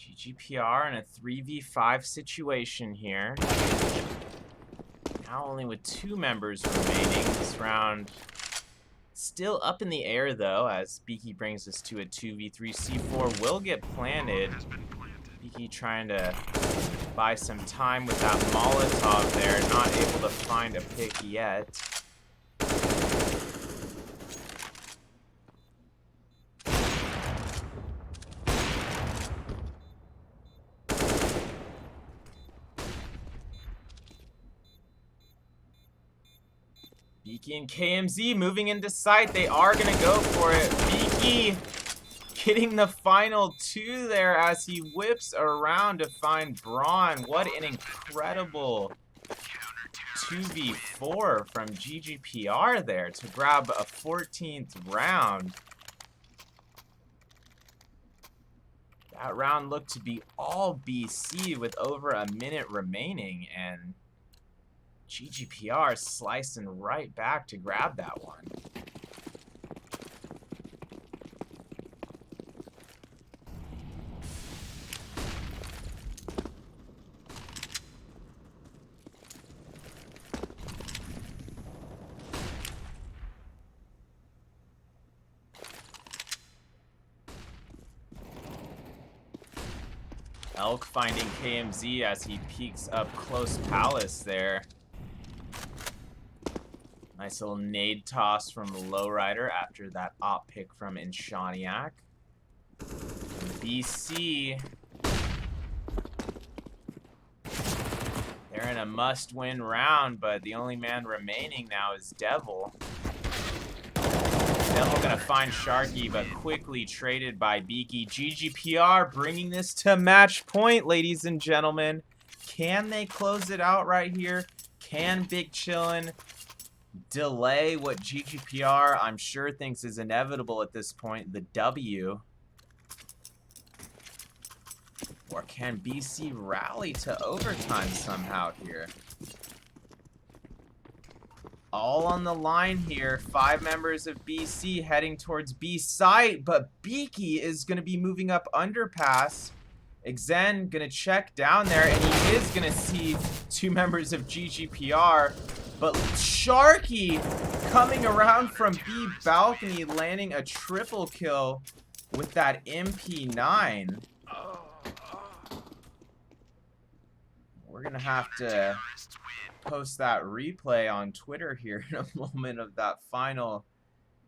F: GGPR in a 3v5 situation here. Now only with 2 members remaining. This round still up in the air though, as Beaky brings us to a 2v3. C4 will get planted. Beaky trying to buy some time with that Molotov there. Not able to find a pick yet. Beaky and KMZ moving into sight. They are going to go for it. Beaky getting the final 2 there as he whips around to find Braun. What an incredible 2v4 from GGPR there to grab a 14th round. That round looked to be all BC with over a minute remaining, and GGPR slicing right back to grab that one. Elk finding KMZ as he peeks up close Palace there. Nice little nade toss from Lowrider after that op pick from Inshaniak. BC, they're in a must-win round, but the only man remaining now is Devil. Devil gonna find Sharky, but quickly traded by Beaky. GGPR bringing this to match point, ladies and gentlemen. Can they close it out right here? Can Big Chillin delay what GGPR, I'm sure, thinks is inevitable at this point, the W? Or can BC rally to overtime somehow here? All on the line here. 5 members of BC heading towards B site, but Beaky is going to be moving up underpass. Xen going to check down there, and he is going to see 2 members of GGPR. But Sharky coming around from B balcony, landing a triple kill with that MP9. We're going to have to post that replay on Twitter here in a moment of that final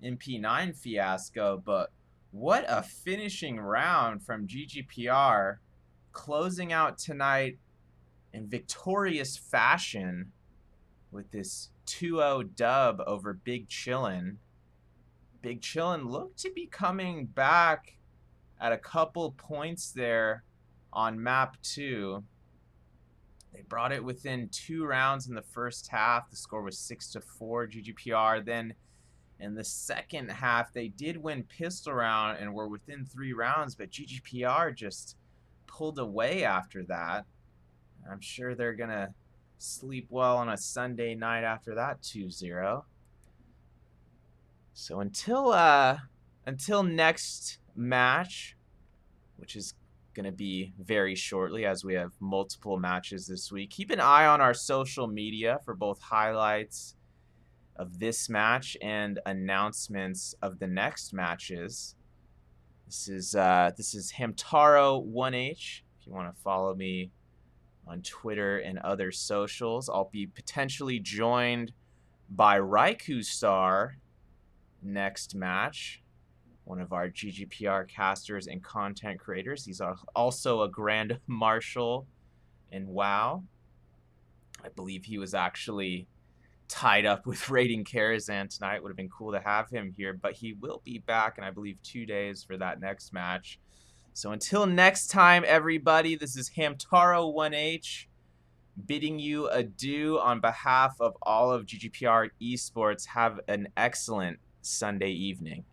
F: MP9 fiasco. But what a finishing round from GGPR, closing out tonight in victorious fashion with this 2-0 dub over Big Chillin. Big Chillin looked to be coming back at a couple points there on map 2. They brought it within 2 rounds in the first half. The score was 6-4 GGPR. Then in the second half, they did win pistol round and were within 3 rounds, but GGPR just pulled away after that. I'm sure they're going to sleep well on a Sunday night after that 2-0. So until next match, which is going to be very shortly as we have multiple matches this week, keep an eye on our social media for both highlights of this match and announcements of the next matches. This is Hamtaro1H. If you want to follow me on Twitter and other socials, I'll be potentially joined by Raikou Star next match, one of our GGPR casters and content creators. He's also a Grand Marshal in WoW. I believe he was actually tied up with raiding Karazhan tonight. Would have been cool to have him here, but he will be back in, I believe, 2 days for that next match. So until next time, everybody, this is Hamtaro1H bidding you adieu on behalf of all of GGPR Esports. Have an excellent Sunday evening.